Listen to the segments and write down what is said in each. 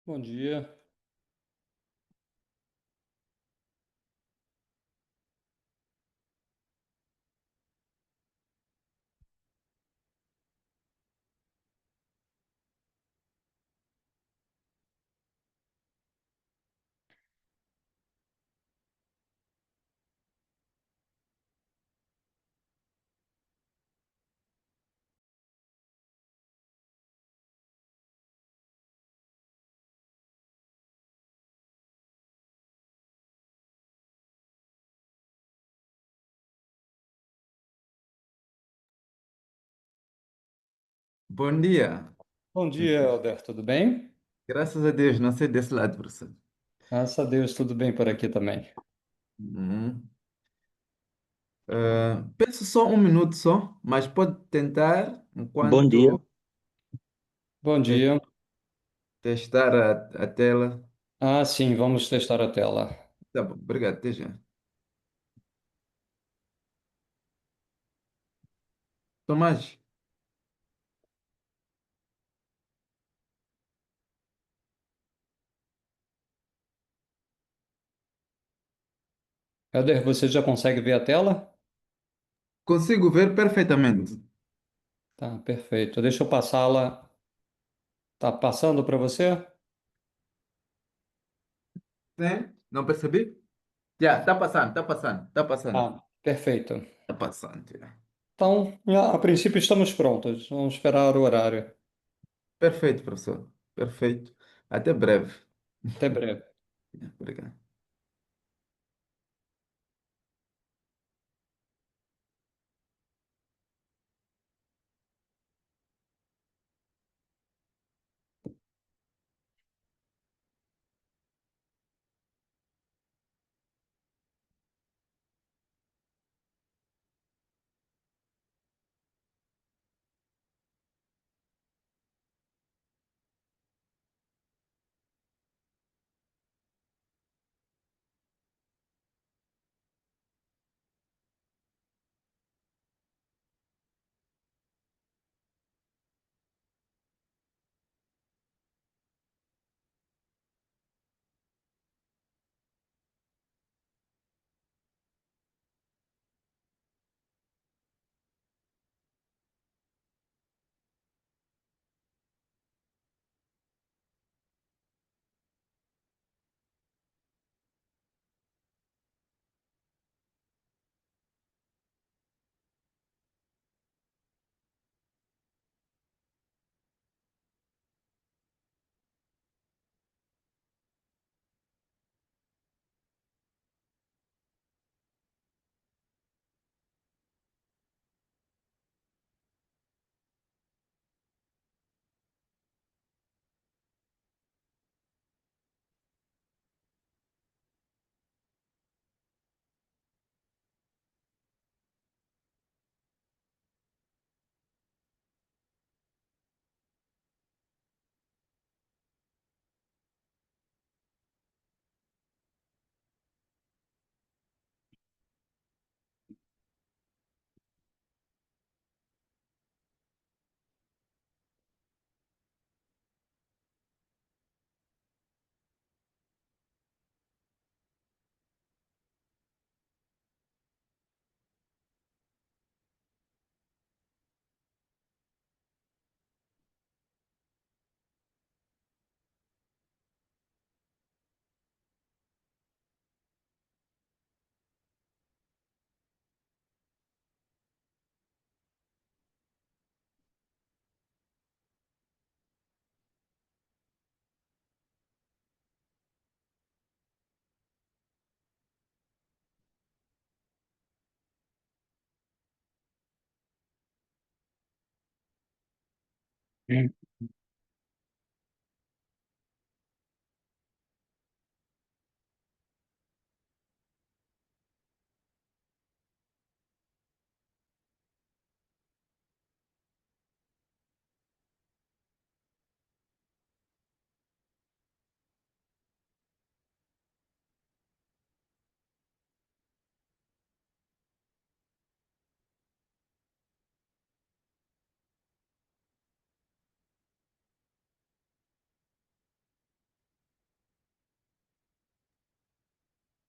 Bom dia. Bom dia. Bom dia, Helder. Tudo bem? Graças a Deus, não sei desse lado, professor. Graças a Deus, tudo bem por aqui também. Uhum. Peço só um minuto só, mas pode tentar Bom dia. enquanto Bom te- dia. testar a tela. Ah, sim, vamos testar a tela. Tá bom, obrigado, até já. Tomás, Helder, você já consegue ver a tela? consigo ver perfeitamente. Tá, perfeito. Deixa eu passá-la. Tá passando para você? Sim? Não percebi? Já, está passando, está passando, está passando. Ah, perfeito. Está passando, já. Então, a princípio estamos prontos. Vamos esperar o horário. Perfeito, professor. Perfeito. Até breve. Até breve. Obrigado.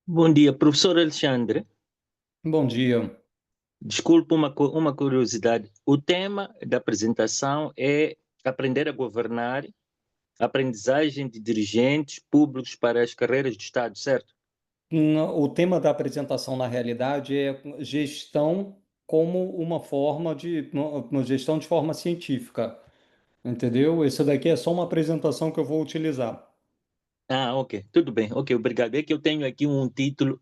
Bom dia, professor Alexandre. Bom dia. Desculpe uma curiosidade. O tema da apresentação é aprender a governar, aprendizagem de dirigentes públicos para as carreiras de Estado, certo? O tema da apresentação, na realidade, é gestão como uma forma de uma gestão de forma científica, entendeu? Isso daqui é só uma apresentação que eu vou utilizar. Ah, ok, tudo bem, ok, obrigado. É que eu tenho aqui um título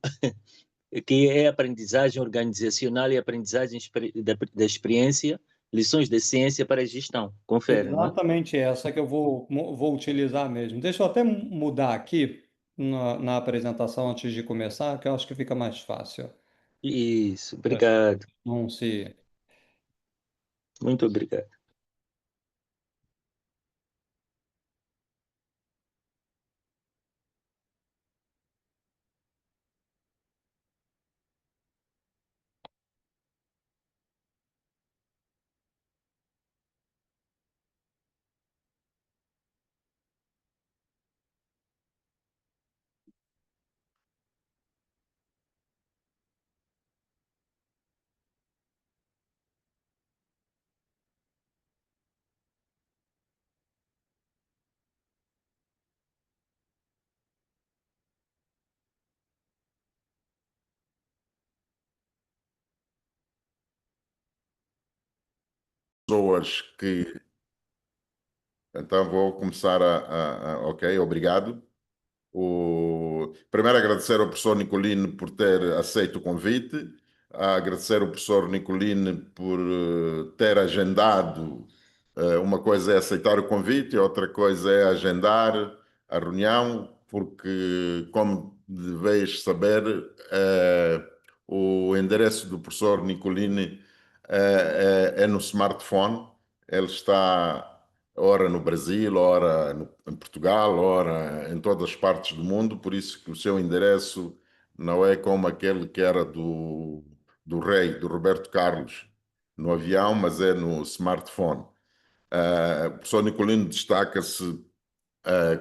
que é aprendizagem organizacional e aprendizagem da experiência, lições de ciência para a gestão. Confere, não é? Exatamente essa que eu vou utilizar mesmo. Deixa eu até mudar aqui na apresentação antes de começar, que eu acho que fica mais fácil. Isso, Para obrigado, não se. muito obrigado. Pessoas que. Então vou começar Ok, obrigado. Primeiro agradecer ao professor Nicolino por ter aceito o convite, agradecer ao professor Nicolino por ter agendado. Uma coisa é aceitar o convite, outra coisa é agendar a reunião, porque, como deveis saber, o endereço do professor Nicolini é no smartphone. Ele está ora no Brasil, ora em Portugal, ora em todas as partes do mundo, por isso que o seu endereço não é como aquele que era do rei, do Roberto Carlos, no avião, mas é no smartphone. O professor Nicolino destaca-se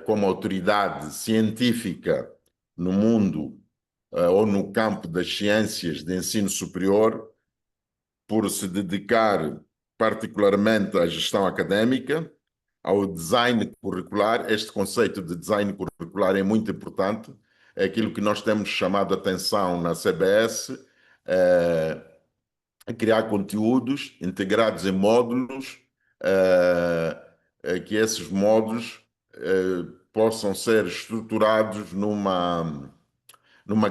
como autoridade científica no mundo ou no campo das ciências de ensino superior, por se dedicar particularmente à gestão académica, ao design curricular. Este conceito de design curricular é muito importante, é aquilo que nós temos chamado a atenção na CBS, é, criar conteúdos integrados em módulos, que esses módulos possam ser estruturados numa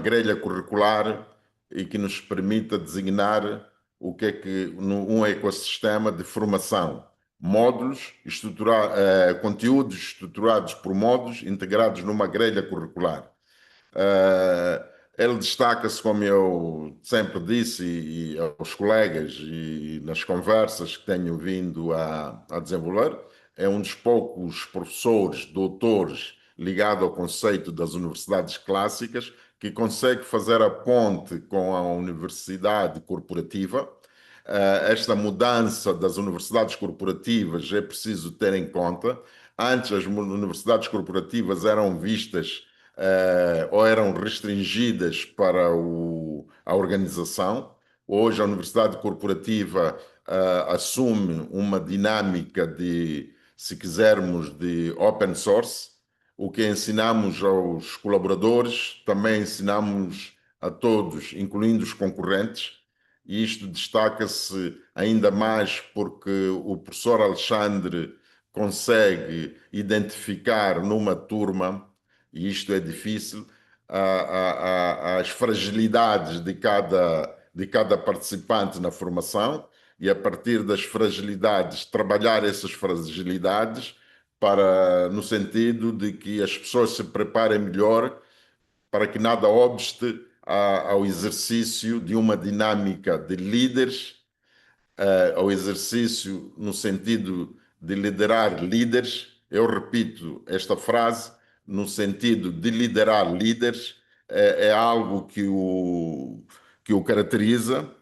grelha curricular e que nos permita designar o que é que um ecossistema de formação, módulos, conteúdos estruturados por módulos integrados numa grelha curricular. Uh, Ele destaca-se, como eu sempre disse, e aos colegas e nas conversas que tenho vindo a desenvolver, é um dos poucos professores, doutores, ligado ao conceito das universidades clássicas, que consegue fazer a ponte com a universidade corporativa. Esta mudança das universidades corporativas é preciso ter em conta. Antes, as universidades corporativas eram vistas ou eram restringidas para a organização. Hoje, a universidade corporativa assume uma dinâmica de, se quisermos, de open source. O que ensinamos aos colaboradores, também ensinamos a todos, incluindo os concorrentes, e isto destaca-se ainda mais porque o professor Alexandre consegue identificar numa turma, e isto é difícil, as fragilidades de cada participante na formação, e a partir das fragilidades, trabalhar essas fragilidades no sentido de que as pessoas se preparem melhor para que nada obste ao exercício de uma dinâmica de líderes, ao exercício no sentido de liderar líderes. Eu repito esta frase, no sentido de liderar líderes, é algo que o caracteriza.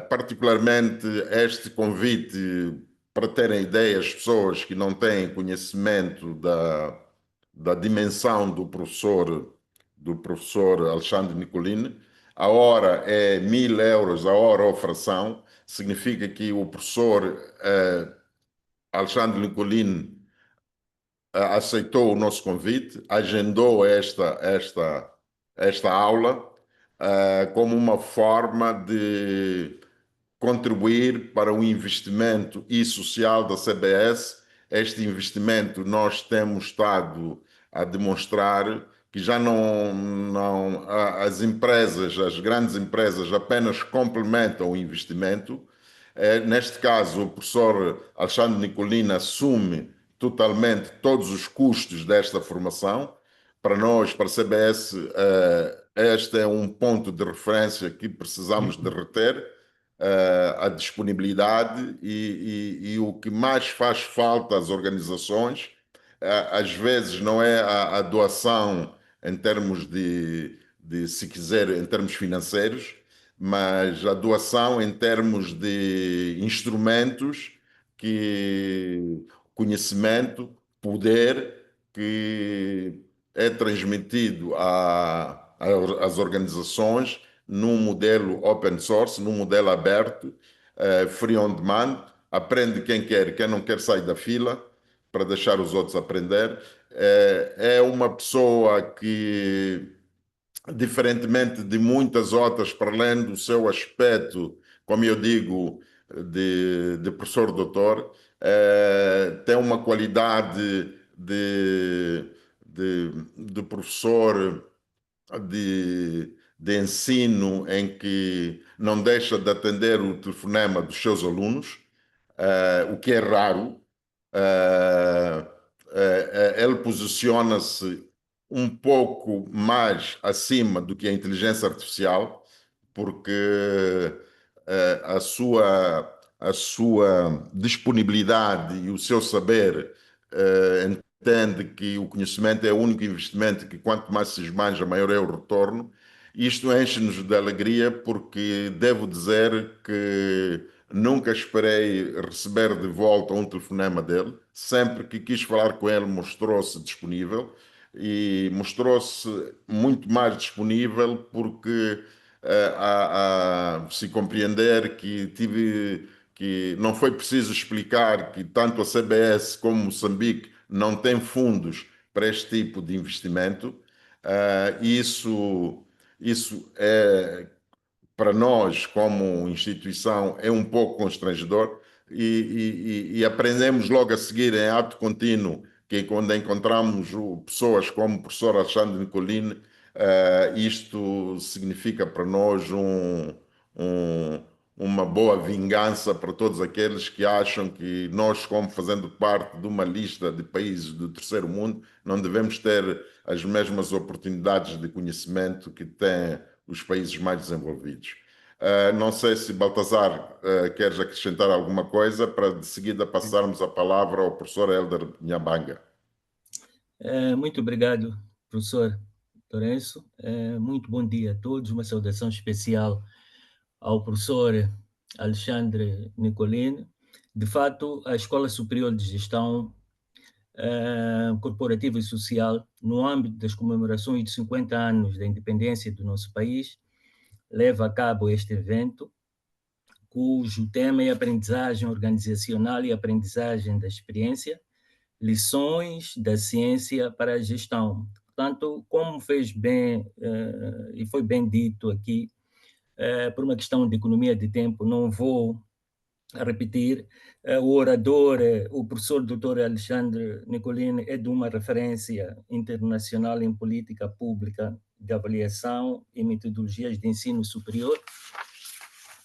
Particularmente este convite para terem ideia as pessoas que não têm conhecimento da dimensão do professor do professor Alexandre Nicolini. A hora é 1.000 euros, a hora ou fração. Significa que o professor Alexandre Nicolini aceitou o nosso convite, agendou esta aula como uma forma de contribuir para o investimento e social da CBS. Este investimento nós temos estado a demonstrar que já as empresas, as grandes empresas apenas complementam o investimento. Neste caso, o professor Alexandre Nicolina assume totalmente todos os custos desta formação. Para nós, para a CBS, este é um ponto de referência que precisamos de reter, a disponibilidade e o que mais faz falta às organizações, às vezes não é a doação em termos se quiser, em termos financeiros, mas a doação em termos de instrumentos, conhecimento, poder que é transmitido às organizações num modelo open source, num modelo aberto, free on demand. Aprende quem não quer sair da fila para deixar os outros aprender. É uma pessoa que, diferentemente de muitas outras, para além do seu aspecto, como eu digo, de professor doutor, tem uma qualidade de professor de ensino em que não deixa de atender o telefonema dos seus alunos, o que é raro. Ele posiciona-se um pouco mais acima do que a inteligência artificial, porque a sua disponibilidade e o seu saber entende que o conhecimento é o único investimento que quanto mais se esbanja, maior é o retorno. Isto enche-nos de alegria porque devo dizer que nunca esperei receber de volta um telefonema dele. Sempre que quis falar com ele, mostrou-se disponível e mostrou-se muito mais disponível porque se compreender que não foi preciso explicar que tanto a CBS como Moçambique não têm fundos para este tipo de investimento. Isso é, para nós, como instituição, é um pouco constrangedor e aprendemos logo a seguir em ato contínuo que quando encontramos pessoas como o professor Alexandre Nicolini, isto significa para nós um- uma boa vingança para todos aqueles que acham que nós, como fazendo parte de uma lista de países do terceiro mundo, não devemos ter as mesmas oportunidades de conhecimento que têm os países mais desenvolvidos. Não sei se Baltazar queres acrescentar alguma coisa para de seguida passarmos a palavra ao professor Hélder Nhambanga. Muito obrigado, professor Lourenço. Muito bom dia a todos. Uma saudação especial ao professor Alexandre Nicolini. De fato, a Escola Superior de Gestão Corporativa e Social, no âmbito das comemorações de 50 anos da independência do nosso país, leva a cabo este evento, cujo tema é aprendizagem organizacional e aprendizagem da experiência, lições da ciência para a gestão. Portanto, como fez bem e foi bem dito aqui, por uma questão de economia de tempo, não vou repetir. O orador, o professor Dr. Alexandre Nicolini, é de uma referência internacional em política pública de avaliação e metodologias de ensino superior.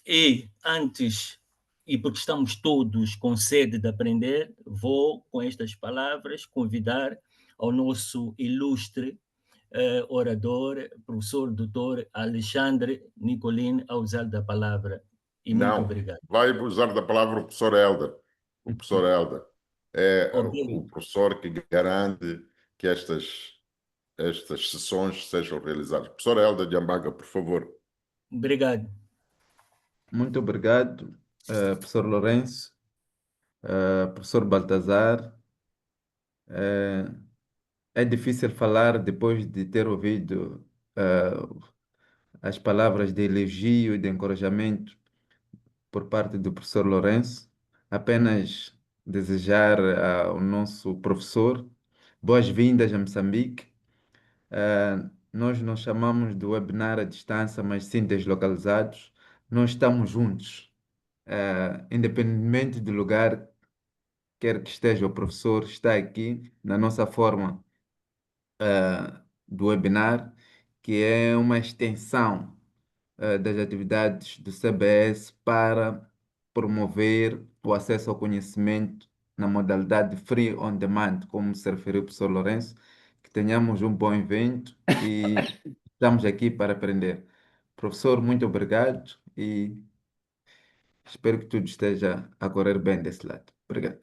E antes, e porque estamos todos com sede de aprender, vou, com estas palavras, convidar ao nosso ilustre orador, professor Dr. Alexandre Nicolini, a usar da palavra. E muito obrigado. Vai usar da palavra o professor Hélder. O professor Hélder é o professor que garante que estas sessões sejam realizadas. Professor Hélder Nhambanga, por favor. Obrigado. Muito obrigado, professor Lourenço, professor Baltazar, é difícil falar depois de ter ouvido as palavras de elogio e de encorajamento por parte do professor Lourenço. Apenas desejar ao nosso professor boas-vindas a Moçambique. Nós não chamamos de webinar à distância, mas sim deslocalizados. Nós estamos juntos. Independentemente do lugar, quer que esteja o professor, está aqui na nossa forma do webinar, que é uma extensão das atividades do CBS para promover o acesso ao conhecimento na modalidade free on demand, como se referiu o professor Lourenço. Que tenhamos um bom evento e estamos aqui para aprender. Professor, muito obrigado e espero que tudo esteja a correr bem desse lado. Obrigado.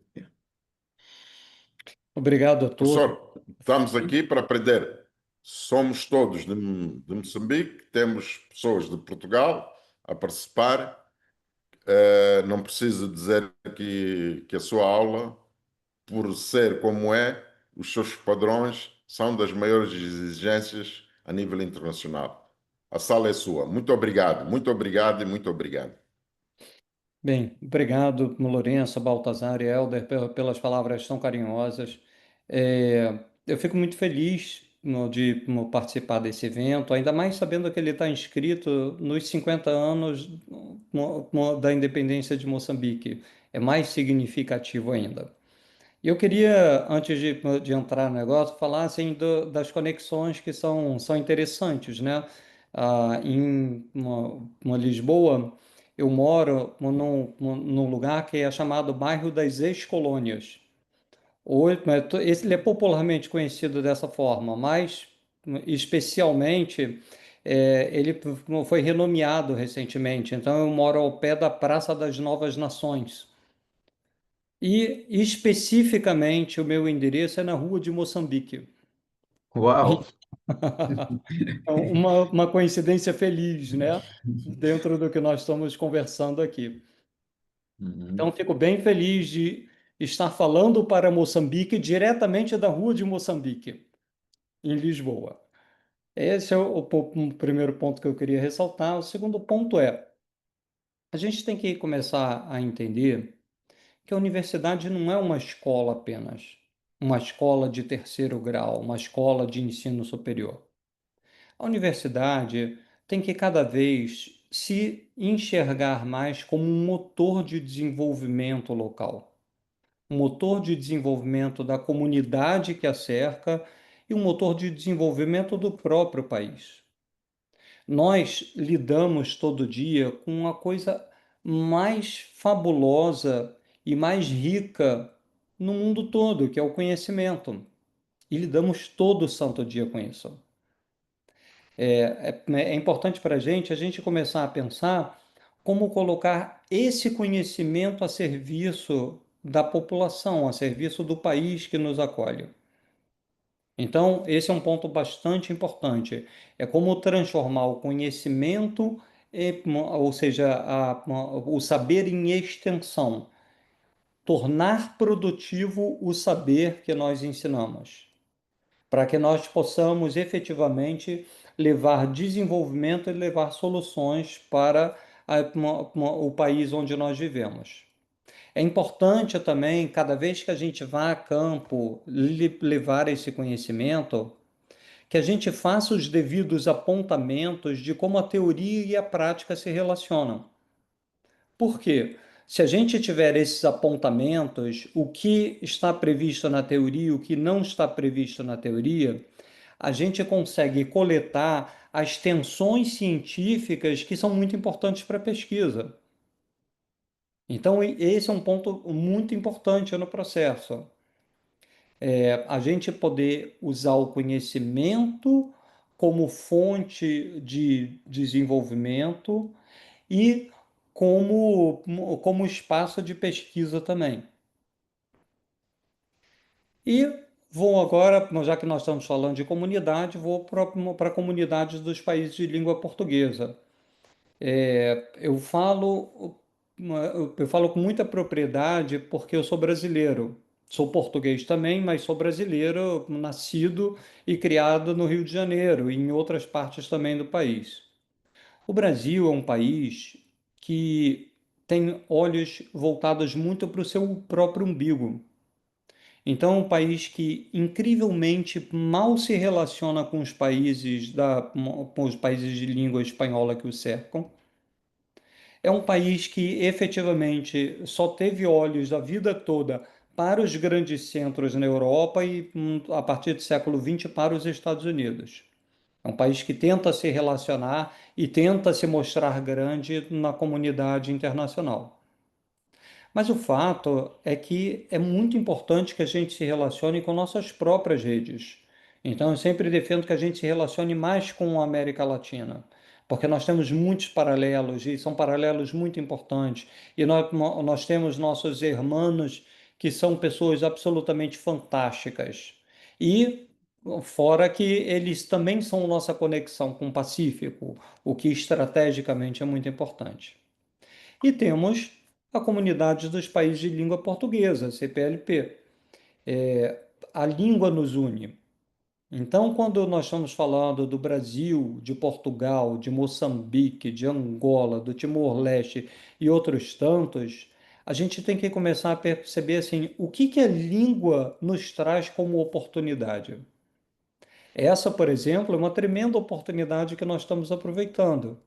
Obrigado a todos. Professor, estamos aqui para aprender. Somos todos de Moçambique, temos pessoas de Portugal a participar. Não preciso dizer que a sua aula, por ser como é, os seus padrões são das maiores exigências a nível internacional. A sala é sua. Muito obrigado e muito obrigado. Bem, obrigado, Lourenço, Baltazar e Helder, pelas palavras tão carinhosas. Eu fico muito feliz de participar desse evento, ainda mais sabendo que ele está inscrito nos 50 anos da independência de Moçambique. É mais significativo ainda. E eu queria, antes de entrar no negócio, falar assim, das conexões que são interessantes, né? Em uma Lisboa, eu moro num lugar que é chamado Bairro das Ex-Colônias. Ele é popularmente conhecido dessa forma, mas especialmente ele foi renomeado recentemente. Então eu moro ao pé da Praça das Novas Nações. E especificamente o meu endereço é na Rua de Moçambique. Uau! Uma coincidência feliz, né? Dentro do que nós estamos conversando aqui. Então, Uhum. fico bem feliz de estar falando para Moçambique diretamente da Rua de Moçambique, em Lisboa. Esse é o primeiro ponto que eu queria ressaltar. O segundo ponto é: a gente tem que começar a entender que a universidade não é uma escola apenas, uma escola de terceiro grau, uma escola de ensino superior. A universidade tem que cada vez se enxergar mais como um motor de desenvolvimento local, um motor de desenvolvimento da comunidade que a cerca e um motor de desenvolvimento do próprio país. Nós lidamos todo dia com uma coisa mais fabulosa e mais rica no mundo todo, que é o conhecimento. E lidamos todo santo dia com isso. É importante para a gente começar a pensar como colocar esse conhecimento a serviço da população, a serviço do país que nos acolhe. Então, esse é um ponto bastante importante. É como transformar o conhecimento, ou seja, o saber em extensão, tornar produtivo o saber que nós ensinamos, para que nós possamos efetivamente levar desenvolvimento e levar soluções para o país onde nós vivemos. É importante também, cada vez que a gente vá a campo, levar esse conhecimento, que a gente faça os devidos apontamentos de como a teoria e a prática se relacionam. Por quê? Se a gente tiver esses apontamentos, o que está previsto na teoria e o que não está previsto na teoria, a gente consegue coletar as tensões científicas que são muito importantes para a pesquisa. Então, esse é um ponto muito importante no processo. A gente poder usar o conhecimento como fonte de desenvolvimento e como espaço de pesquisa também. E vou agora, já que nós estamos falando de comunidade, vou para comunidades dos países de língua portuguesa. Eu falo, eu falo com muita propriedade porque eu sou brasileiro. sou português também, mas sou brasileiro, nascido e criado no Rio de Janeiro e em outras partes também do país. O Brasil é um país que tem olhos voltados muito para o seu próprio umbigo. Então, é um país que incrivelmente mal se relaciona com os com os países de língua espanhola que o cercam. É um país que efetivamente só teve olhos a vida toda para os grandes centros na Europa e, a partir do século XX, para os Estados Unidos. É um país que tenta se relacionar e tenta se mostrar grande na comunidade internacional. Mas o fato é que é muito importante que a gente se relacione com nossas próprias redes. Então, eu sempre defendo que a gente se relacione mais com a América Latina, porque nós temos muitos paralelos e são paralelos muito importantes. E nós temos nossos irmãos que são pessoas absolutamente fantásticas. E fora que eles também são nossa conexão com o Pacífico, o que estrategicamente é muito importante. E temos a Comunidade dos Países de Língua Portuguesa, CPLP. A língua nos une. Então, quando nós estamos falando do Brasil, de Portugal, de Moçambique, de Angola, do Timor-Leste e outros tantos, a gente tem que começar a perceber assim, o que que a língua nos traz como oportunidade. Essa, por exemplo, é uma tremenda oportunidade que nós estamos aproveitando.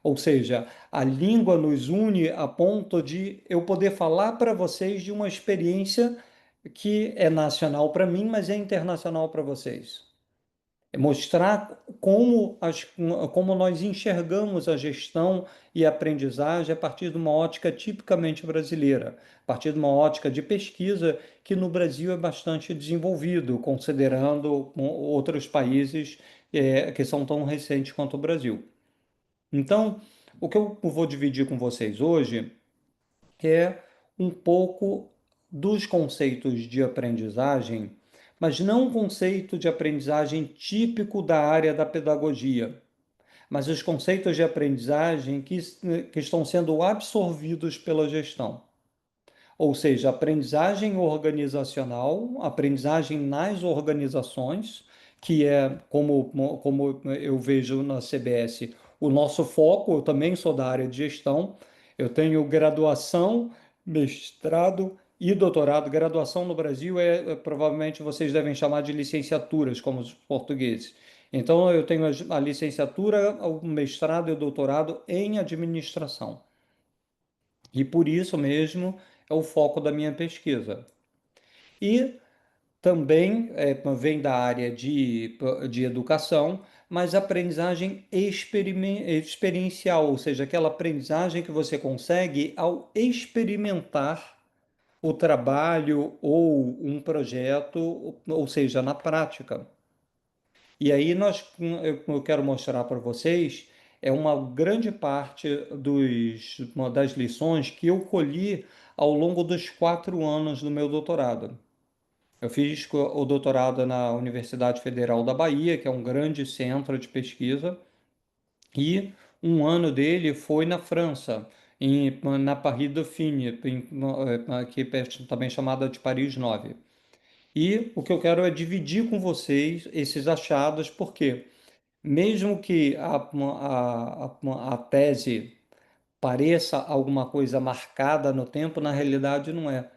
Ou seja, a língua nos une a ponto de eu poder falar para vocês de uma experiência que é nacional para mim, mas é internacional para vocês. É mostrar como nós enxergamos a gestão e a aprendizagem a partir de uma ótica tipicamente brasileira, a partir de uma ótica de pesquisa que no Brasil é bastante desenvolvido, considerando outros países que são tão recentes quanto o Brasil. Então, o que eu vou dividir com vocês hoje é um pouco dos conceitos de aprendizagem, mas não um conceito de aprendizagem típico da área da pedagogia, mas os conceitos de aprendizagem que estão sendo absorvidos pela gestão. Ou seja, aprendizagem organizacional, aprendizagem nas organizações, que é como eu vejo na CBS, o nosso foco. Eu também sou da área de gestão, eu tenho graduação, mestrado e doutorado. Graduação no Brasil provavelmente vocês devem chamar de licenciaturas, como os portugueses. Então, eu tenho a licenciatura, o mestrado e o doutorado em administração. E por isso mesmo é o foco da minha pesquisa. E também vem da área de educação, mas aprendizagem experiencial, ou seja, aquela aprendizagem que você consegue ao experimentar o trabalho ou um projeto, ou seja, na prática. E aí eu quero mostrar para vocês uma grande parte das lições que eu colhi ao longo dos 4 anos do meu doutorado. Eu fiz o doutorado na Universidade Federal da Bahia, que é um grande centro de pesquisa, e um ano dele foi na França, na Paris Dauphine, que é também chamada de Paris 9. E o que eu quero é dividir com vocês esses achados, porque mesmo que a tese pareça alguma coisa marcada no tempo, na realidade não é.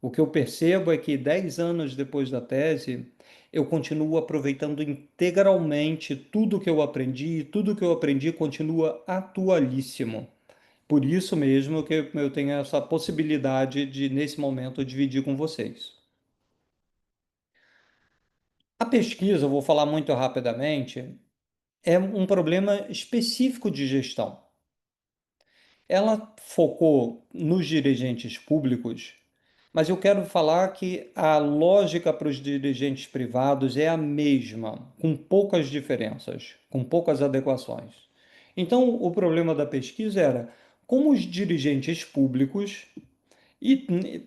O que eu percebo é que 10 anos depois da tese, eu continuo aproveitando integralmente tudo que eu aprendi, e tudo que eu aprendi continua atualíssimo. Por isso mesmo que eu tenho essa possibilidade de, nesse momento, dividir com vocês. A pesquisa, eu vou falar muito rapidamente, é um problema específico de gestão. Ela focou nos dirigentes públicos, mas eu quero falar que a lógica para os dirigentes privados é a mesma, com poucas diferenças, com poucas adequações. Então, o problema da pesquisa era como os dirigentes públicos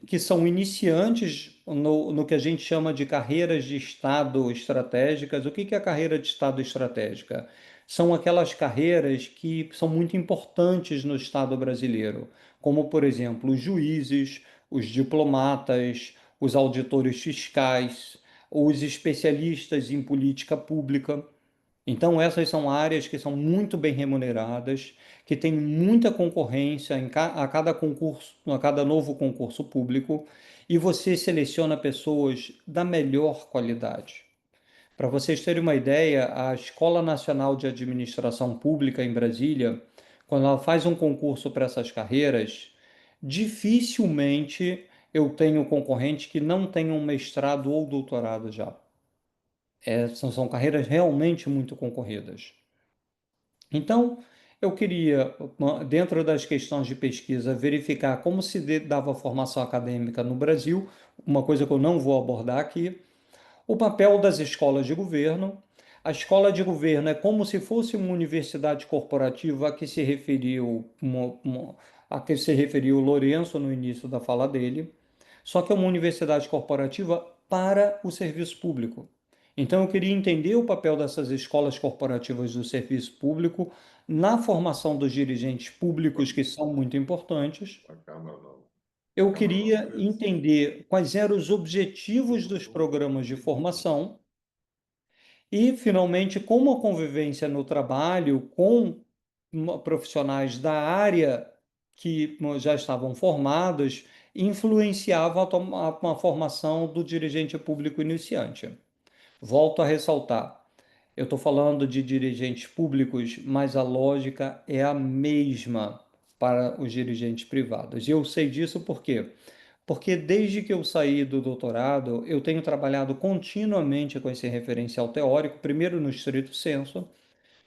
que são iniciantes no que a gente chama de carreiras de Estado estratégicas. O que é a carreira de Estado estratégica? São aquelas carreiras que são muito importantes no Estado brasileiro, como, por exemplo, os juízes, os diplomatas, os auditores fiscais, os especialistas em política pública. Então, essas são áreas que são muito bem remuneradas, que têm muita concorrência a cada concurso, a cada novo concurso público, e você seleciona pessoas da melhor qualidade. Para vocês terem uma ideia, a Escola Nacional de Administração Pública em Brasília, quando ela faz um concurso para essas carreiras, dificilmente eu tenho concorrente que não tenha um mestrado ou doutorado já. São carreiras realmente muito concorridas. Então, eu queria, dentro das questões de pesquisa, verificar como se dava formação acadêmica no Brasil, uma coisa que eu não vou abordar aqui, o papel das escolas de governo. A escola de governo é como se fosse uma universidade corporativa a que se referiu o Lourenço no início da fala dele, só que é uma universidade corporativa para o serviço público. Então, eu queria entender o papel dessas escolas corporativas do serviço público na formação dos dirigentes públicos, que são muito importantes. Eu queria entender quais eram os objetivos dos programas de formação e, finalmente, como a convivência no trabalho com profissionais da área que já estavam formados influenciava a formação do dirigente público iniciante. Volto a ressaltar, eu estou falando de dirigentes públicos, mas a lógica é a mesma para os dirigentes privados. E eu sei disso por quê? Porque desde que eu saí do doutorado, eu tenho trabalhado continuamente com esse referencial teórico, primeiro no estrito sensu,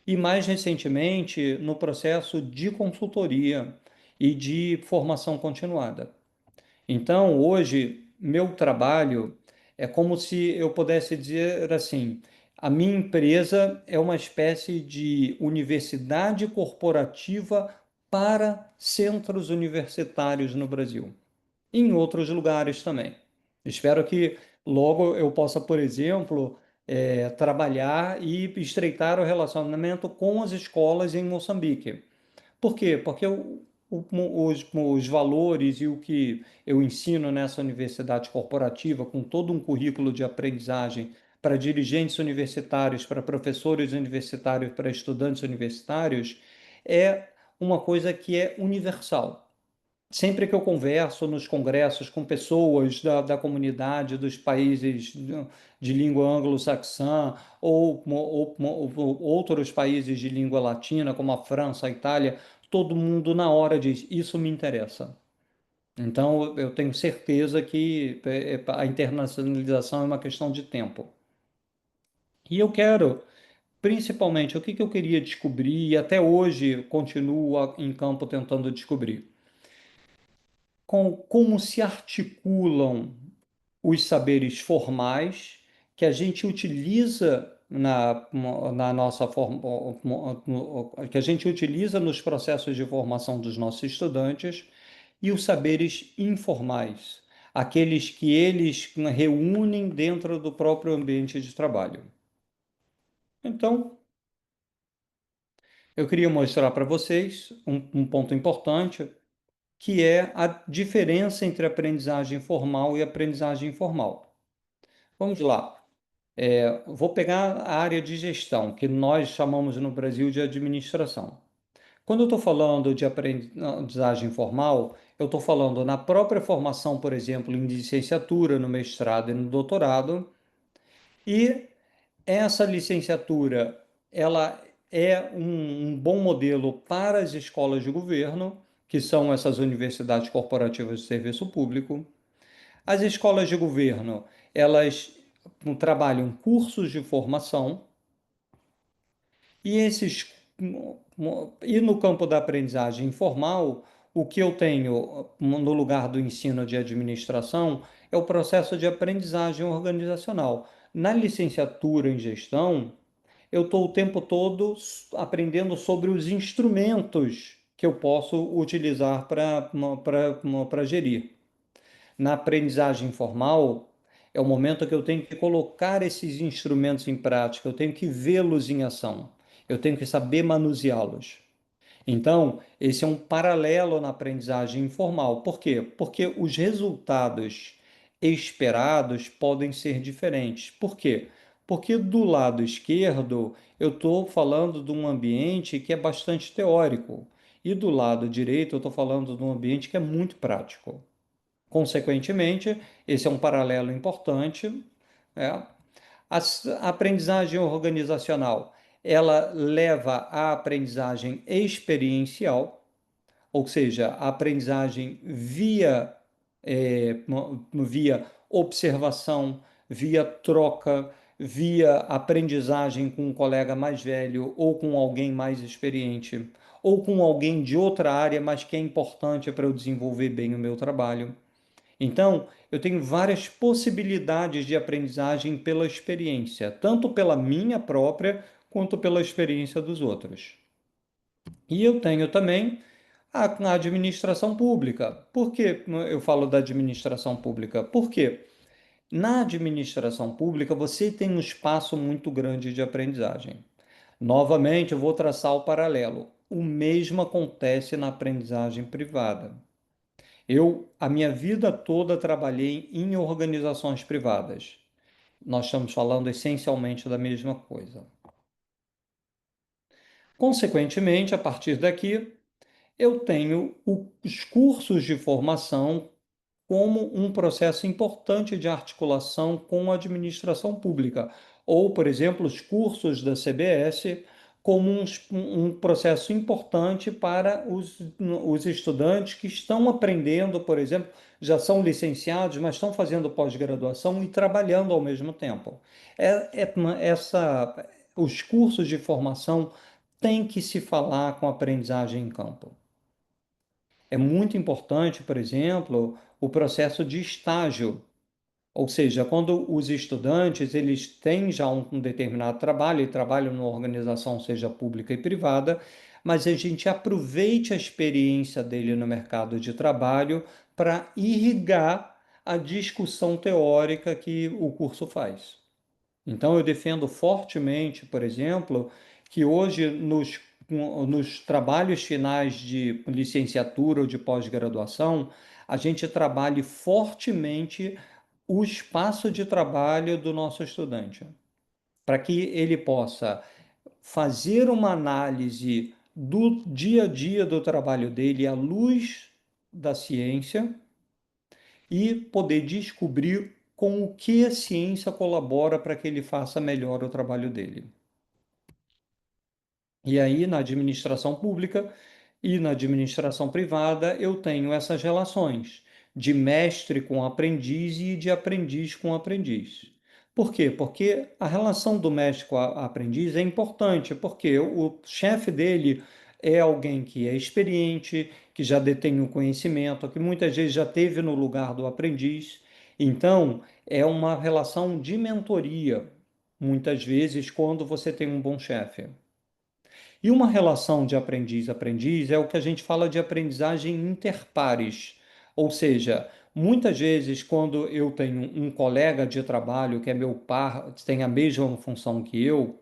e mais recentemente no processo de consultoria e de formação continuada. Então, hoje, meu trabalho é como se eu pudesse dizer assim: a minha empresa é uma espécie de universidade corporativa para centros universitários no Brasil e em outros lugares também. Espero que logo eu possa, por exemplo, trabalhar e estreitar o relacionamento com as escolas em Moçambique. Por quê? Porque os valores e o que eu ensino nessa universidade corporativa, com todo um currículo de aprendizagem para dirigentes universitários, para professores universitários, para estudantes universitários, é uma coisa que é universal. Sempre que eu converso nos congressos com pessoas da comunidade dos países de língua anglo-saxã ou outros países de língua latina, como a França, a Itália, todo mundo na hora diz: isso me interessa. Então, eu tenho certeza que a internacionalização é uma questão de tempo. E eu quero, principalmente, o que eu queria descobrir, e até hoje continuo em campo tentando descobrir como se articulam os saberes formais que a gente utiliza na nossa forma, que a gente utiliza nos processos de formação dos nossos estudantes e os saberes informais, aqueles que eles reúnem dentro do próprio ambiente de trabalho. Então, eu queria mostrar para vocês um ponto importante, que é a diferença entre aprendizagem formal e aprendizagem informal. Vamos lá. Vou pegar a área de gestão, que nós chamamos no Brasil de administração. Quando eu estou falando de aprendizagem formal, eu estou falando na própria formação, por exemplo, em licenciatura, no mestrado e no doutorado, e essa licenciatura, ela é um bom modelo para as escolas de governo, que são essas universidades corporativas de serviço público. As escolas de governo, elas trabalham cursos de formação e no campo da aprendizagem informal, o que eu tenho no lugar do ensino de administração é o processo de aprendizagem organizacional. Na licenciatura em gestão, eu estou o tempo todo aprendendo sobre os instrumentos que eu posso utilizar para gerir. Na aprendizagem formal, é o momento que eu tenho que colocar esses instrumentos em prática, eu tenho que vê-los em ação, eu tenho que saber manuseá-los. Então, esse é um paralelo na aprendizagem informal. Por quê? Porque os resultados esperados podem ser diferentes. Por quê? Porque do lado esquerdo eu estou falando de um ambiente que é bastante teórico, e do lado direito eu estou falando de um ambiente que é muito prático. Consequentemente, esse é um paralelo importante. É. A aprendizagem organizacional, ela leva à aprendizagem experiencial, ou seja, a aprendizagem via observação, via troca, via aprendizagem com um colega mais velho ou com alguém mais experiente, ou com alguém de outra área, mas que é importante para eu desenvolver bem o meu trabalho. Então, eu tenho várias possibilidades de aprendizagem pela experiência, tanto pela minha própria quanto pela experiência dos outros. E eu tenho também a administração pública. Por que eu falo da administração pública? Porque na administração pública você tem um espaço muito grande de aprendizagem. Novamente, eu vou traçar o paralelo. O mesmo acontece na aprendizagem privada. A minha vida toda trabalhei em organizações privadas. Nós estamos falando essencialmente da mesma coisa. Consequentemente, a partir daqui, eu tenho os cursos de formação como um processo importante de articulação com a administração pública, ou, por exemplo, os cursos da CBS como um processo importante para os estudantes que estão aprendendo, por exemplo, já são licenciados, mas estão fazendo pós-graduação e trabalhando ao mesmo tempo. Os cursos de formação têm que se falar com aprendizagem em campo. É muito importante, por exemplo, o processo de estágio, ou seja, quando os estudantes eles têm já um determinado trabalho e trabalham numa organização, seja pública e privada, mas a gente aproveite a experiência dele no mercado de trabalho para irrigar a discussão teórica que o curso faz. Então, eu defendo fortemente, por exemplo, que hoje nos trabalhos finais de licenciatura ou de pós-graduação, a gente trabalhe fortemente o espaço de trabalho do nosso estudante, para que ele possa fazer uma análise do dia a dia do trabalho dele à luz da ciência e poder descobrir com o que a ciência colabora para que ele faça melhor o trabalho dele. E aí, na administração pública e na administração privada, eu tenho essas relações de mestre com aprendiz e de aprendiz com aprendiz. Por quê? Porque a relação do mestre com a aprendiz é importante, porque o chefe dele é alguém que é experiente, que já detém o conhecimento, que muitas vezes já teve no lugar do aprendiz. Então, é uma relação de mentoria, muitas vezes, quando você tem um bom chefe. E uma relação de aprendiz-aprendiz é o que a gente fala de aprendizagem interpares. Ou seja, muitas vezes, quando eu tenho um colega de trabalho que é meu par, tem a mesma função que eu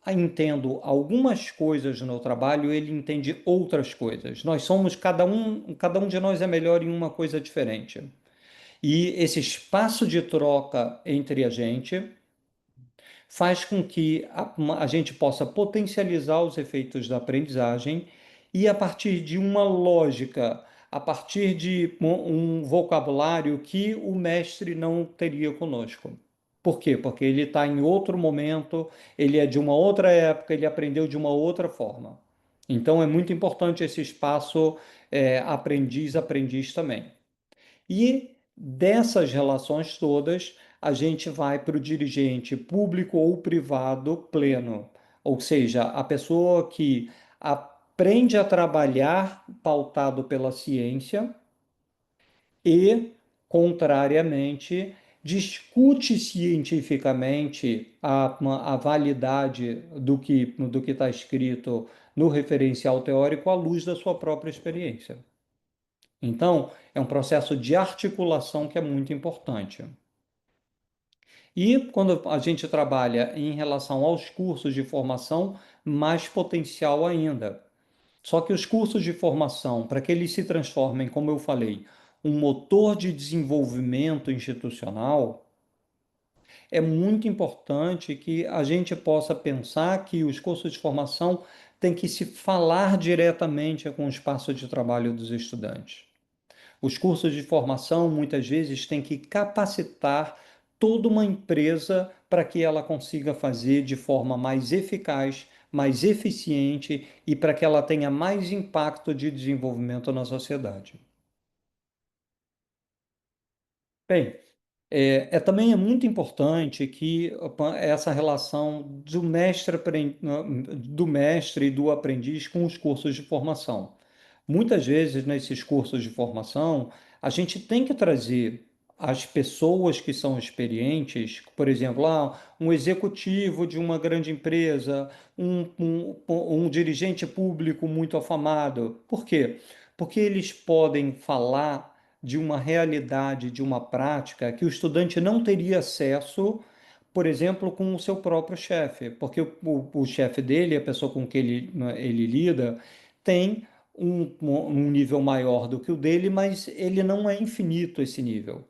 entendo algumas coisas no trabalho, ele entende outras coisas. Nós somos, cada um de nós é melhor em uma coisa diferente. E esse espaço de troca entre a gente faz com que a gente possa potencializar os efeitos da aprendizagem e, a partir de uma lógica, a partir de um vocabulário que o mestre não teria conosco. Por quê? Porque ele está em outro momento, ele é de uma outra época, ele aprendeu de uma outra forma. Então é muito importante esse espaço aprendiz-aprendiz também. E dessas relações todas, a gente vai para o dirigente público ou privado pleno, ou seja, a pessoa que aprende a trabalhar pautado pela ciência e, contrariamente, discute cientificamente a validade do que está escrito no referencial teórico à luz da sua própria experiência. Então, é um processo de articulação que é muito importante. E quando a gente trabalha em relação aos cursos de formação, mais potencial ainda. Só que os cursos de formação, para que eles se transformem, como eu falei, um motor de desenvolvimento institucional, é muito importante que a gente possa pensar que os cursos de formação têm que se falar diretamente com o espaço de trabalho dos estudantes. Os cursos de formação muitas vezes têm que capacitar toda uma empresa para que ela consiga fazer de forma mais eficaz, mais eficiente e para que ela tenha mais impacto de desenvolvimento na sociedade. Bem, também é muito importante que essa relação do mestre e do aprendiz com os cursos de formação. Muitas vezes, nesses cursos de formação, a gente tem que trazer as pessoas que são experientes, por exemplo, um executivo de uma grande empresa, um dirigente público muito afamado. Por quê? Porque eles podem falar de uma realidade, de uma prática que o estudante não teria acesso, por exemplo, com o seu próprio chefe, porque o chefe dele, a pessoa com quem ele lida, tem um nível maior do que o dele, mas ele não é infinito esse nível.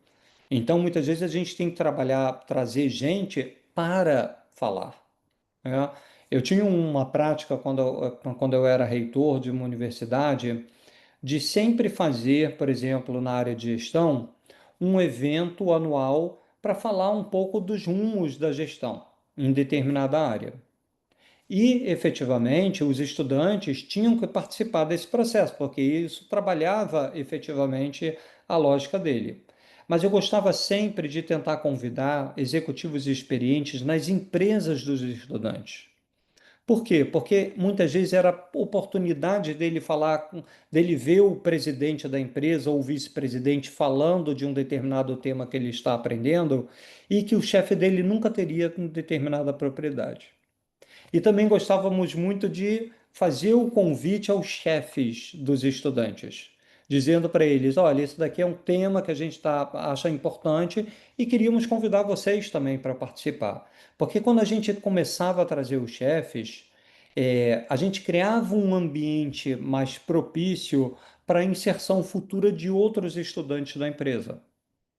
Então, muitas vezes a gente tem que trabalhar, trazer gente para falar, né? Eu tinha uma prática quando eu era reitor de uma universidade, de sempre fazer, por exemplo, na área de gestão, um evento anual para falar um pouco dos rumos da gestão em determinada área. E, efetivamente, os estudantes tinham que participar desse processo, porque isso trabalhava efetivamente a lógica dele. Mas eu gostava sempre de tentar convidar executivos experientes nas empresas dos estudantes. Por quê? Porque muitas vezes era a oportunidade dele falar, dele ver o presidente da empresa ou o vice-presidente falando de um determinado tema que ele está aprendendo e que o chefe dele nunca teria com determinada propriedade. E também gostávamos muito de fazer o convite aos chefes dos estudantes, dizendo para eles: olha, isso daqui é um tema que a gente acha importante e queríamos convidar vocês também para participar. Porque quando a gente começava a trazer os chefes, a gente criava um ambiente mais propício para a inserção futura de outros estudantes da empresa,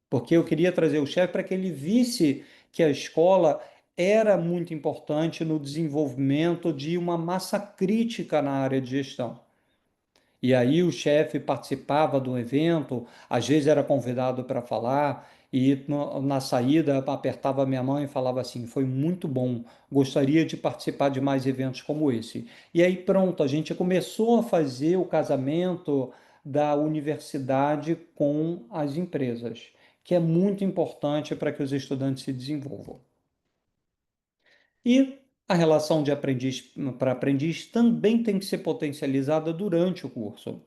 porque eu queria trazer o chefe para que ele visse que a escola era muito importante no desenvolvimento de uma massa crítica na área de gestão. E aí o chefe participava do evento, às vezes era convidado para falar, e na saída apertava minha mão e falava assim: foi muito bom, gostaria de participar de mais eventos como esse. E aí pronto, a gente começou a fazer o casamento da universidade com as empresas, que é muito importante para que os estudantes se desenvolvam. E a relação de aprendiz para aprendiz também tem que ser potencializada durante o curso.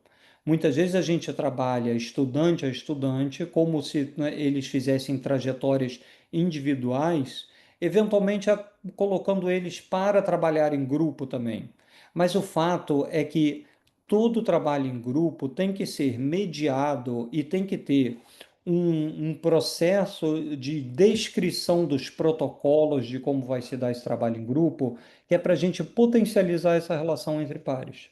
Muitas vezes a gente trabalha estudante a estudante, como se, né, eles fizessem trajetórias individuais, eventualmente colocando eles para trabalhar em grupo também. Mas o fato é que todo trabalho em grupo tem que ser mediado e tem que ter um processo de descrição dos protocolos de como vai se dar esse trabalho em grupo, que é para a gente potencializar essa relação entre pares.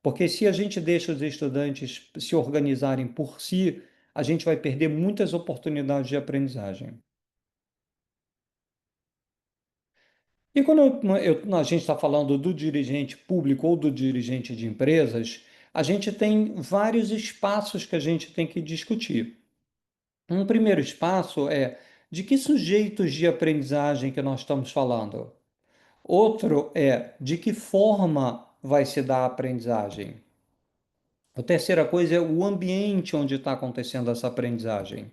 Porque se a gente deixa os estudantes se organizarem por si, a gente vai perder muitas oportunidades de aprendizagem. E quando a gente está falando do dirigente público ou do dirigente de empresas, a gente tem vários espaços que a gente tem que discutir. Um primeiro espaço é de que sujeitos de aprendizagem que nós estamos falando. Outro é de que forma vai se dar a aprendizagem. A terceira coisa é o ambiente onde está acontecendo essa aprendizagem.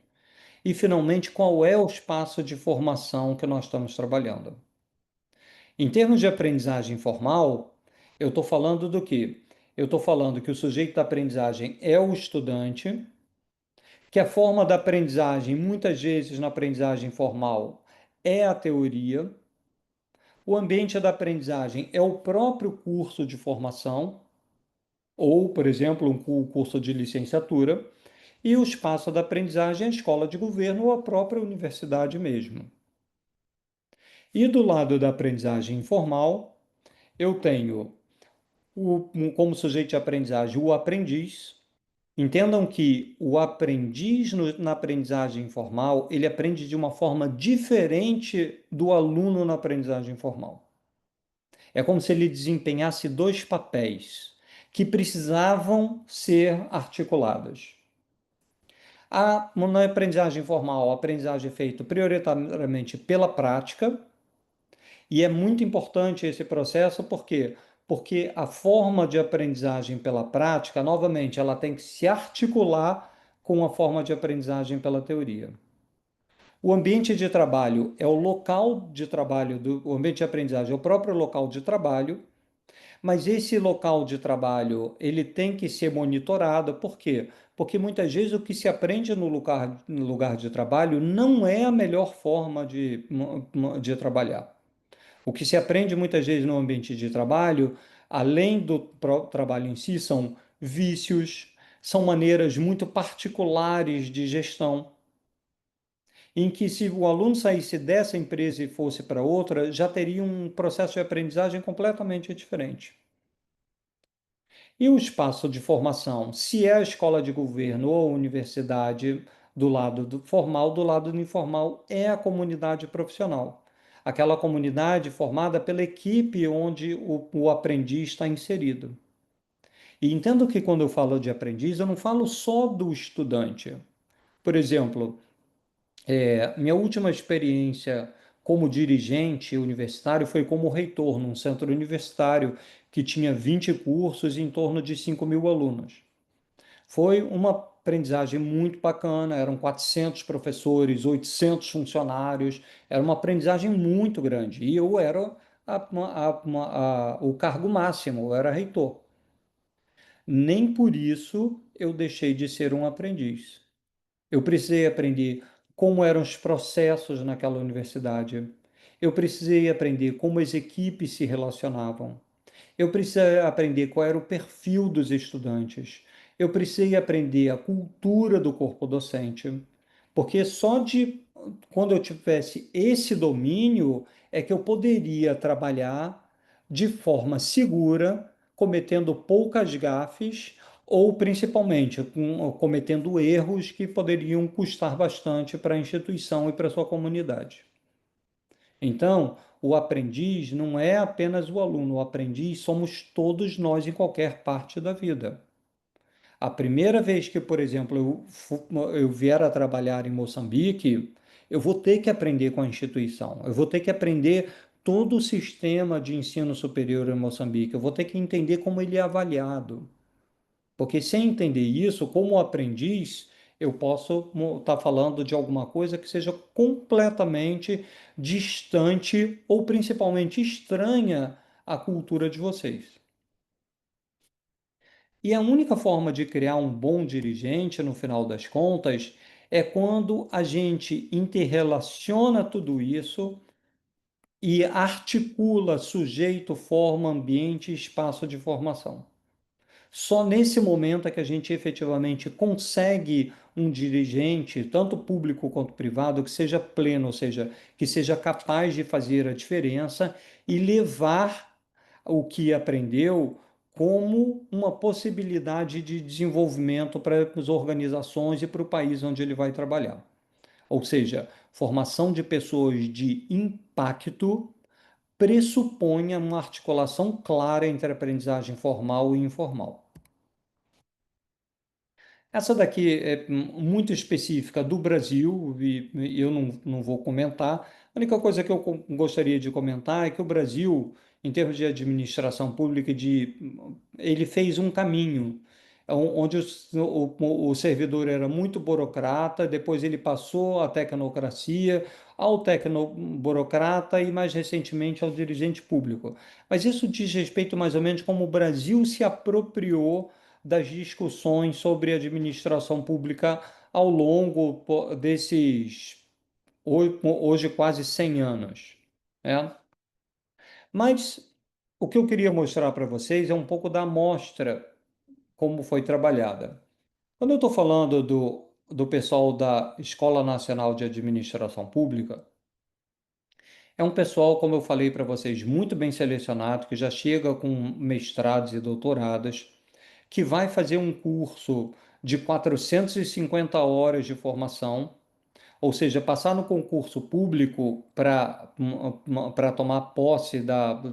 E, finalmente, qual é o espaço de formação que nós estamos trabalhando. Em termos de aprendizagem formal, eu estou falando do quê? Eu estou falando que o sujeito da aprendizagem é o estudante, que a forma da aprendizagem, muitas vezes na aprendizagem formal, é a teoria. O ambiente da aprendizagem é o próprio curso de formação, ou, por exemplo, um curso de licenciatura, e o espaço da aprendizagem é a escola de governo ou a própria universidade mesmo. E do lado da aprendizagem informal, eu tenho como sujeito de aprendizagem o aprendiz, Entendam que o aprendiz na aprendizagem informal, ele aprende de uma forma diferente do aluno na aprendizagem formal. É como se ele desempenhasse dois papéis que precisavam ser articulados. Na aprendizagem formal, a aprendizagem é feita prioritariamente pela prática, e é muito importante esse processo, por quê? Porque a forma de aprendizagem pela prática, novamente, ela tem que se articular com a forma de aprendizagem pela teoria. O ambiente de trabalho é o local de trabalho, o ambiente de aprendizagem é o próprio local de trabalho, mas esse local de trabalho, ele tem que ser monitorado, por quê? Porque muitas vezes o que se aprende no lugar de trabalho não é a melhor forma de trabalhar. O que se aprende muitas vezes no ambiente de trabalho, além do trabalho em si, são vícios, são maneiras muito particulares de gestão, em que se o aluno saísse dessa empresa e fosse para outra, já teria um processo de aprendizagem completamente diferente. E o espaço de formação, se é a escola de governo ou a universidade, do lado do formal, do lado do informal, é a comunidade profissional. Aquela comunidade formada pela equipe onde o aprendiz está inserido. E entendo que quando eu falo de aprendiz, eu não falo só do estudante. Por exemplo, minha última experiência como dirigente universitário foi como reitor num centro universitário que tinha 20 cursos e em torno de 5.000 alunos. Foi uma aprendizagem muito bacana, eram 400 professores, 800 funcionários, era uma aprendizagem muito grande. E eu era o cargo máximo, eu era reitor. Nem por isso eu deixei de ser um aprendiz. Eu precisei aprender como eram os processos naquela universidade. Eu precisei aprender como as equipes se relacionavam. Eu precisei aprender qual era o perfil dos estudantes. Eu precisei aprender a cultura do corpo docente. Porque só de quando eu tivesse esse domínio é que eu poderia trabalhar de forma segura, cometendo poucas gafes ou principalmente cometendo erros que poderiam custar bastante para a instituição e para a sua comunidade. Então, o aprendiz não é apenas o aluno, o aprendiz somos todos nós em qualquer parte da vida. A primeira vez que, por exemplo, eu vier a trabalhar em Moçambique, eu vou ter que aprender com a instituição, eu vou ter que aprender todo o sistema de ensino superior em Moçambique, eu vou ter que entender como ele é avaliado. Porque sem entender isso, como aprendiz, eu posso estar falando de alguma coisa que seja completamente distante ou principalmente estranha à cultura de vocês. E a única forma de criar um bom dirigente, no final das contas, é quando a gente interrelaciona tudo isso e articula sujeito, forma, ambiente e espaço de formação. Só nesse momento é que a gente efetivamente consegue um dirigente, tanto público quanto privado, que seja pleno, ou seja, que seja capaz de fazer a diferença e levar o que aprendeu como uma possibilidade de desenvolvimento para as organizações e para o país onde ele vai trabalhar. Ou seja, formação de pessoas de impacto pressupõe uma articulação clara entre a aprendizagem formal e informal. Essa daqui é muito específica do Brasil e eu não vou comentar. A única coisa que eu gostaria de comentar é que o Brasil, em termos de administração pública, ele fez um caminho onde o servidor era muito burocrata, depois ele passou à tecnocracia, ao tecnoburocrata e mais recentemente ao dirigente público. Mas isso diz respeito mais ou menos como o Brasil se apropriou das discussões sobre administração pública ao longo desses hoje quase 100 anos, né? Mas o que eu queria mostrar para vocês é um pouco da amostra, como foi trabalhada. Quando eu estou falando do pessoal da Escola Nacional de Administração Pública, é um pessoal, como eu falei para vocês, muito bem selecionado, que já chega com mestrados e doutorados, que vai fazer um curso de 450 horas de formação, ou seja, passar no concurso público para tomar posse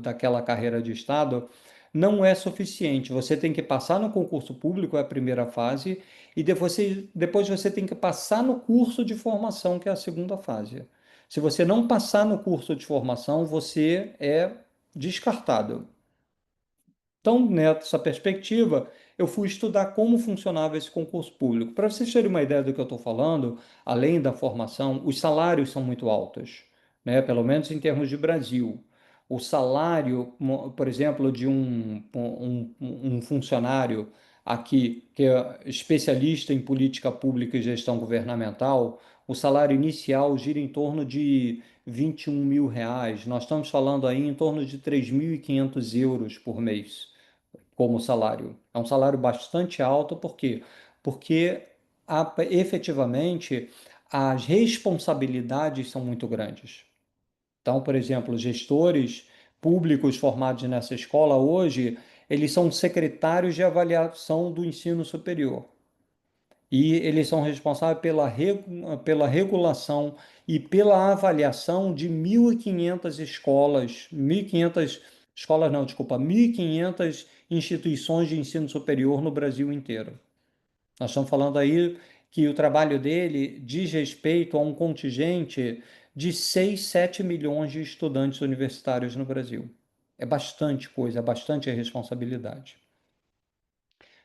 daquela carreira de Estado não é suficiente. Você tem que passar no concurso público, é a primeira fase, e depois você tem que passar no curso de formação, que é a segunda fase. Se você não passar no curso de formação, você é descartado. Então, nessa perspectiva, eu fui estudar como funcionava esse concurso público. Para vocês terem uma ideia do que eu estou falando, além da formação, os salários são muito altos, né? Pelo menos em termos de Brasil. O salário, por exemplo, de um funcionário aqui, que é especialista em política pública e gestão governamental, o salário inicial gira em torno de 21 mil reais. Nós estamos falando aí em torno de 3.500 euros por mês como salário. É um salário bastante alto, por quê? Porque efetivamente as responsabilidades são muito grandes. Então, por exemplo, gestores públicos formados nessa escola hoje, eles são secretários de avaliação do ensino superior. E eles são responsáveis pela regulação e pela avaliação de 1.500 escolas, 1.500 escolas não, desculpa, 1.500 instituições de ensino superior no Brasil inteiro. Nós estamos falando aí que o trabalho dele diz respeito a um contingente de 6, 7 milhões de estudantes universitários no Brasil. É bastante coisa, é bastante responsabilidade.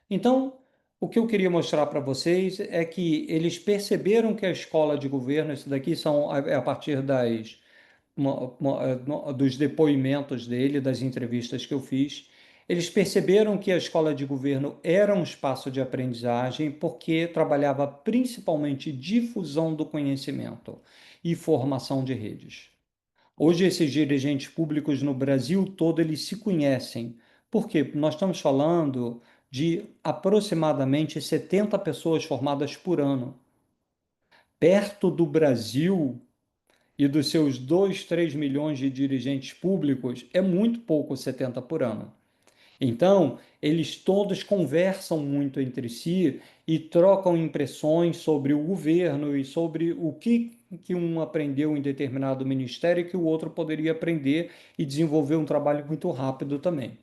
Então, o que eu queria mostrar para vocês é que eles perceberam que a escola de governo, isso daqui é a partir dos depoimentos dele, das entrevistas que eu fiz, eles perceberam que a escola de governo era um espaço de aprendizagem porque trabalhava principalmente difusão do conhecimento e formação de redes. Hoje, esses dirigentes públicos no Brasil todo, eles se conhecem. Por quê? Nós estamos falando de aproximadamente 70 pessoas formadas por ano. Perto do Brasil e dos seus 2, 3 milhões de dirigentes públicos, é muito pouco 70 por ano. Então, eles todos conversam muito entre si e trocam impressões sobre o governo e sobre o que um aprendeu em determinado ministério e que o outro poderia aprender e desenvolver um trabalho muito rápido também.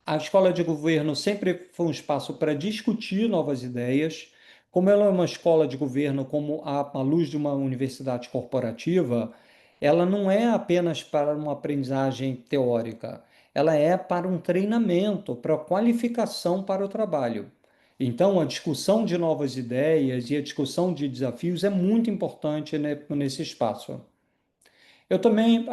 A escola de governo sempre foi um espaço para discutir novas ideias. Como ela é uma escola de governo, como a luz de uma universidade corporativa, ela não é apenas para uma aprendizagem teórica, ela é para um treinamento, para qualificação para o trabalho. Então, a discussão de novas ideias e a discussão de desafios é muito importante, né, nesse espaço. Eu também,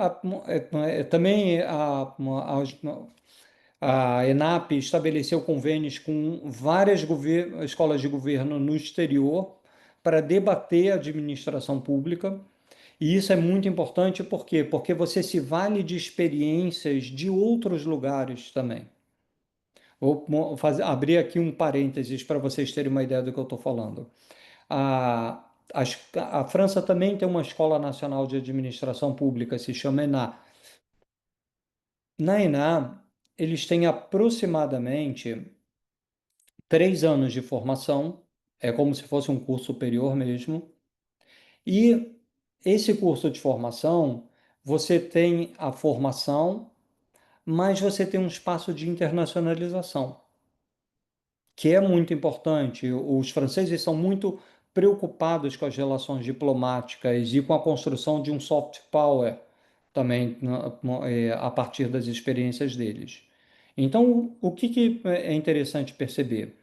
a ENAP estabeleceu convênios com várias escolas de governo no exterior para debater a administração pública. E isso é muito importante, por quê? Porque você se vale de experiências de outros lugares também. Vou abrir aqui um parênteses para vocês terem uma ideia do que eu estou falando. A, a França também tem uma Escola Nacional de Administração Pública, se chama ENA. Na ENA, eles têm aproximadamente 3 anos de formação, é como se fosse um curso superior mesmo. E esse curso de formação, você tem a formação, mas você tem um espaço de internacionalização, que é muito importante. Os franceses são muito preocupados com as relações diplomáticas e com a construção de um soft power também a partir das experiências deles. Então, o que é interessante perceber?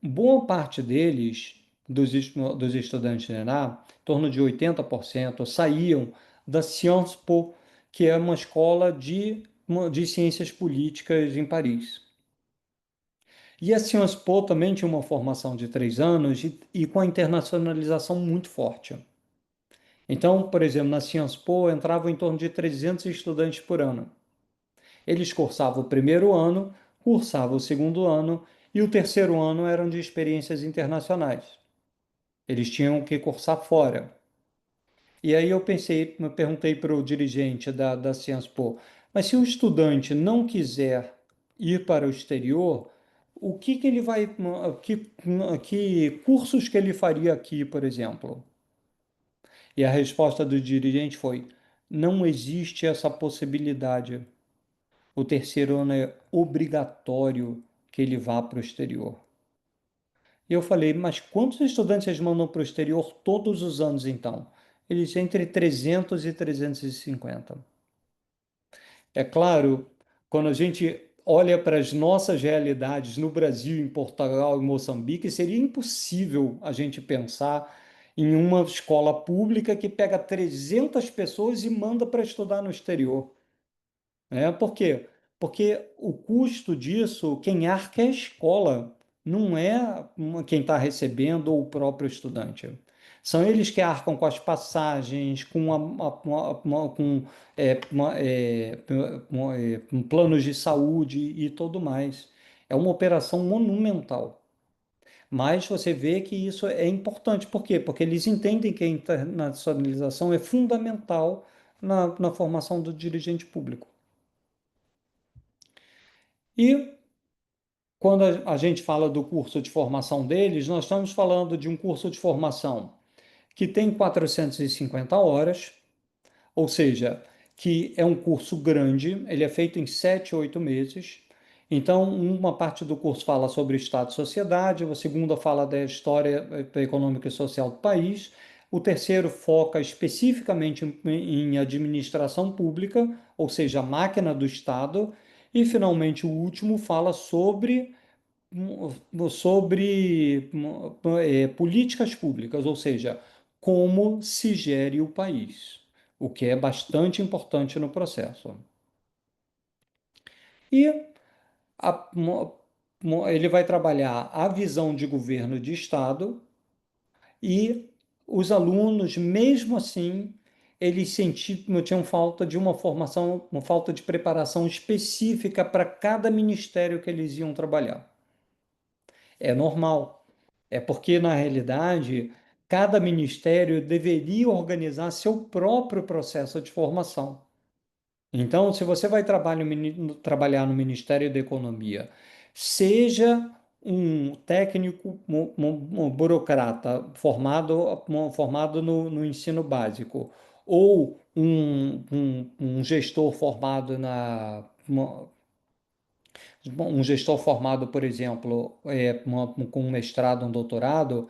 Boa parte deles, dos estudantes de ENA, em torno de 80%, saíam da Sciences Po, que é uma escola de ciências políticas em Paris. E a Sciences Po também tinha uma formação de 3 anos e com a internacionalização muito forte. Então, por exemplo, na Sciences Po entravam em torno de 300 estudantes por ano. Eles cursavam o primeiro ano, cursavam o segundo ano e o terceiro ano eram de experiências internacionais. Eles tinham que cursar fora. E aí eu perguntei para o dirigente da Sciences Po, mas se o estudante não quiser ir para o exterior, o que que ele vai, que cursos que ele faria aqui, por exemplo? E a resposta do dirigente foi: não existe essa possibilidade. O terceiro ano é obrigatório que ele vá para o exterior. E eu falei: mas quantos estudantes eles mandam para o exterior todos os anos, então? Eles entre 300 e 350. É claro, quando a gente olha para as nossas realidades no Brasil, em Portugal e Moçambique, seria impossível a gente pensar em uma escola pública que pega 300 pessoas e manda para estudar no exterior. Por quê? Porque o custo disso, quem arca é a escola, não é quem está recebendo ou o próprio estudante. São eles que arcam com as passagens, com, com planos de saúde e tudo mais. É uma operação monumental. Mas você vê que isso é importante. Por quê? Porque eles entendem que a internacionalização é fundamental na formação do dirigente público. E quando a gente fala do curso de formação deles, nós estamos falando de um curso de formação que tem 450 horas, ou seja, que é um curso grande, ele é feito em 7, 8 meses. Então, uma parte do curso fala sobre Estado e sociedade, a segunda fala da história econômica e social do país, o terceiro foca especificamente em administração pública, ou seja, a máquina do Estado, e finalmente o último fala sobre políticas públicas, ou seja, como se gere o país, o que é bastante importante no processo. E a- ele vai trabalhar a visão de governo de Estado e os alunos, mesmo assim, eles sentiam, tinham falta de uma formação, uma falta de preparação específica para cada ministério que eles iam trabalhar. É normal. É porque, na realidade, cada ministério deveria organizar seu próprio processo de formação. Então, se você vai trabalhar no Ministério da Economia, seja um técnico, um burocrata formado no ensino básico, ou um gestor formado um gestor formado, por exemplo, com um mestrado, um doutorado,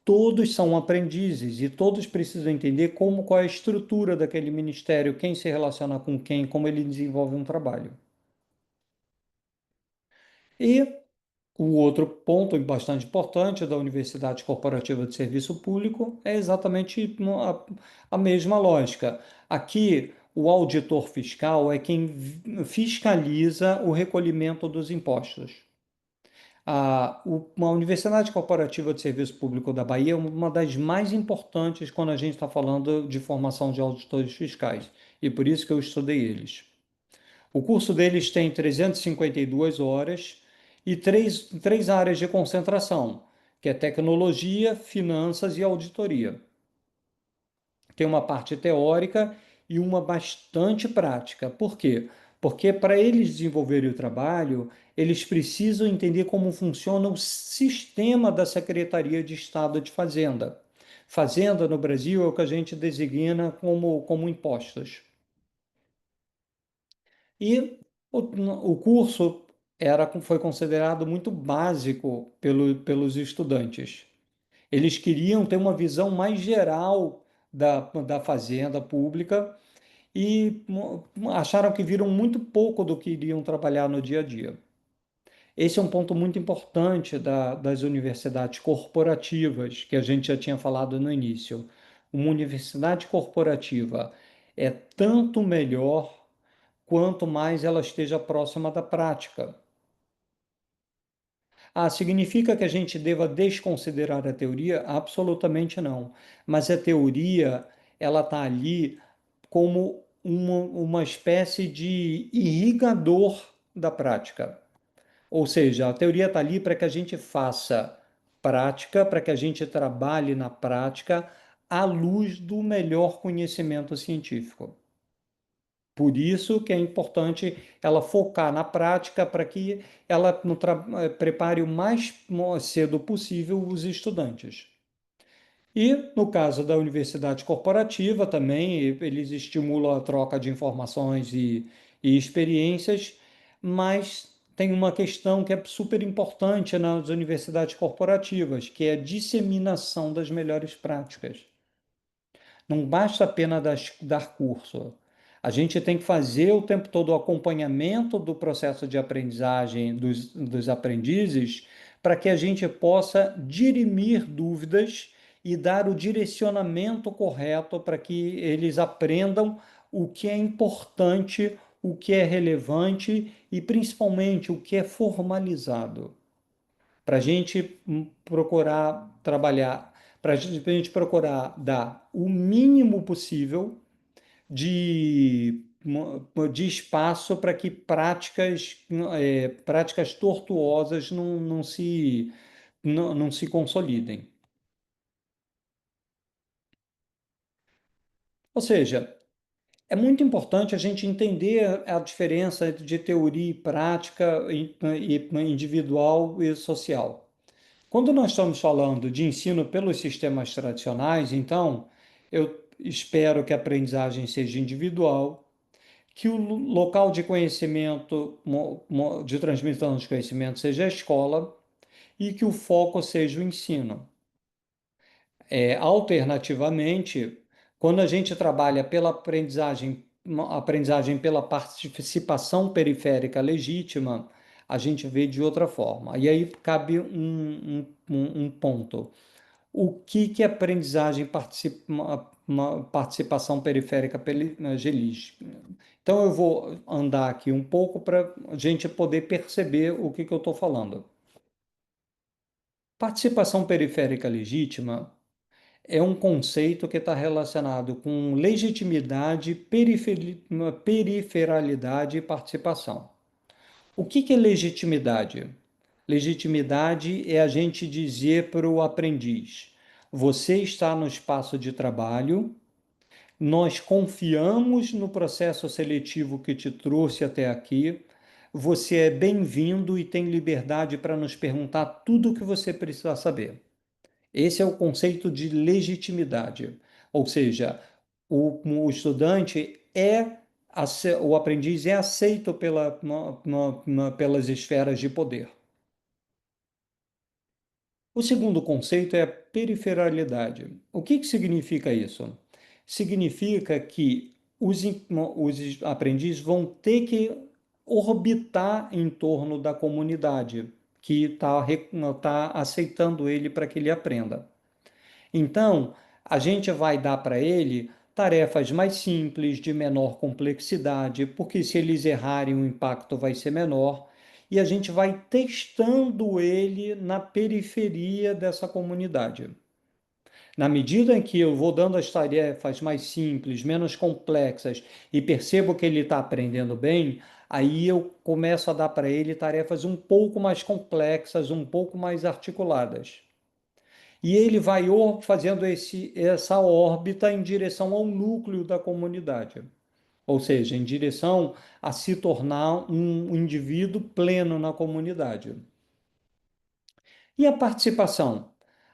todos são aprendizes e todos precisam entender qual é a estrutura daquele ministério, quem se relaciona com quem, como ele desenvolve um trabalho. E o outro ponto bastante importante da Universidade Corporativa de Serviço Público é exatamente a mesma lógica. Aqui, o auditor fiscal é quem fiscaliza o recolhimento dos impostos. Uma Universidade Corporativa de Serviço Público da Bahia é uma das mais importantes quando a gente está falando de formação de auditores fiscais, e por isso que eu estudei eles. O curso deles tem 352 horas e três áreas de concentração, que é tecnologia, finanças e auditoria. Tem uma parte teórica e uma bastante prática. Por quê? Porque para eles desenvolverem o trabalho, eles precisam entender como funciona o sistema da Secretaria de Estado de Fazenda. Fazenda no Brasil é o que a gente designa como impostos. E o curso foi considerado muito básico pelos estudantes. Eles queriam ter uma visão mais geral da fazenda pública e acharam que viram muito pouco do que iriam trabalhar no dia a dia. Esse é um ponto muito importante das universidades corporativas, que a gente já tinha falado no início. Uma universidade corporativa é tanto melhor quanto mais ela esteja próxima da prática. Significa que a gente deva desconsiderar a teoria? Absolutamente não. Mas a teoria, ela está ali como uma espécie de irrigador da prática. Ou seja, a teoria está ali para que a gente faça prática, para que a gente trabalhe na prática à luz do melhor conhecimento científico. Por isso que é importante ela focar na prática para que ela prepare o mais cedo possível os estudantes. E no caso da universidade corporativa também, eles estimulam a troca de informações e experiências, mas tem uma questão que é super importante nas universidades corporativas, que é a disseminação das melhores práticas. Não basta apenas dar curso. A gente tem que fazer o tempo todo o acompanhamento do processo de aprendizagem dos aprendizes para que a gente possa dirimir dúvidas e dar o direcionamento correto para que eles aprendam o que é importante, o que é relevante e principalmente o que é formalizado para a gente procurar trabalhar, para a gente procurar dar o mínimo possível de, de espaço para que práticas tortuosas não se consolidem. Ou seja, é muito importante a gente entender a diferença de teoria e prática individual e social. Quando nós estamos falando de ensino pelos sistemas tradicionais, então, eu espero que a aprendizagem seja individual, que o local de conhecimento, de transmissão de conhecimento seja a escola e que o foco seja o ensino. Alternativamente, quando a gente trabalha pela aprendizagem pela participação periférica legítima, a gente vê de outra forma. E aí cabe um ponto. O que é aprendizagem participação periférica legítima? Então eu vou andar aqui um pouco para a gente poder perceber o que eu estou falando. Participação periférica legítima é um conceito que está relacionado com legitimidade, periferalidade e participação. O que é legitimidade? Legitimidade é a gente dizer para o aprendiz: você está no espaço de trabalho, nós confiamos no processo seletivo que te trouxe até aqui, você é bem-vindo e tem liberdade para nos perguntar tudo o que você precisa saber. Esse é o conceito de legitimidade. Ou seja, o estudante o aprendiz é aceito pelas esferas de poder. O segundo conceito é a periferalidade. O que significa isso? Significa que os aprendizes vão ter que orbitar em torno da comunidade que tá aceitando ele para que ele aprenda. Então, a gente vai dar para ele tarefas mais simples, de menor complexidade, porque se eles errarem, o impacto vai ser menor, e a gente vai testando ele na periferia dessa comunidade. Na medida em que eu vou dando as tarefas mais simples, menos complexas, e percebo que ele está aprendendo bem, aí eu começo a dar para ele tarefas um pouco mais complexas, um pouco mais articuladas. E ele vai fazendo essa órbita em direção ao núcleo da comunidade, ou seja, em direção a se tornar um indivíduo pleno na comunidade. E a participação?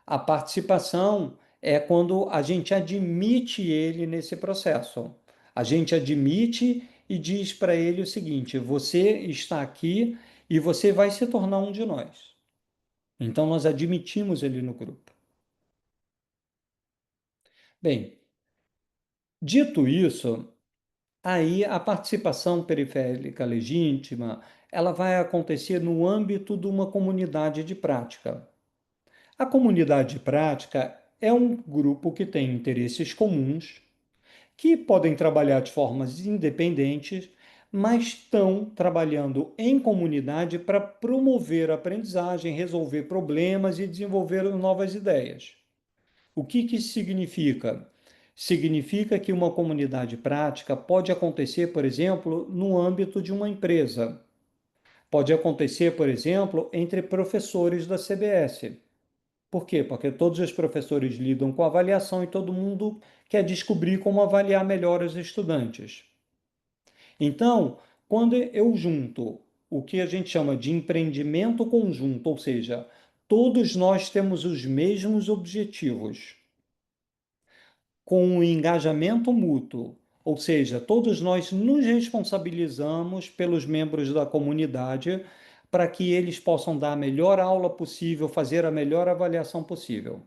A participação é quando a gente admite ele nesse processo. A gente admite e diz para ele o seguinte: você está aqui e você vai se tornar um de nós. Então, nós admitimos ele no grupo. Bem, dito isso, aí a participação periférica legítima, ela vai acontecer no âmbito de uma comunidade de prática. A comunidade de prática é um grupo que tem interesses comuns, que podem trabalhar de formas independentes, mas estão trabalhando em comunidade para promover a aprendizagem, resolver problemas e desenvolver novas ideias. O que isso significa? Significa que uma comunidade prática pode acontecer, por exemplo, no âmbito de uma empresa. Pode acontecer, por exemplo, entre professores da CBS. Por quê? Porque todos os professores lidam com avaliação e todo mundo quer descobrir como avaliar melhor os estudantes. Então, quando eu junto o que a gente chama de empreendimento conjunto, ou seja, todos nós temos os mesmos objetivos, com o engajamento mútuo, ou seja, todos nós nos responsabilizamos pelos membros da comunidade para que eles possam dar a melhor aula possível, fazer a melhor avaliação possível.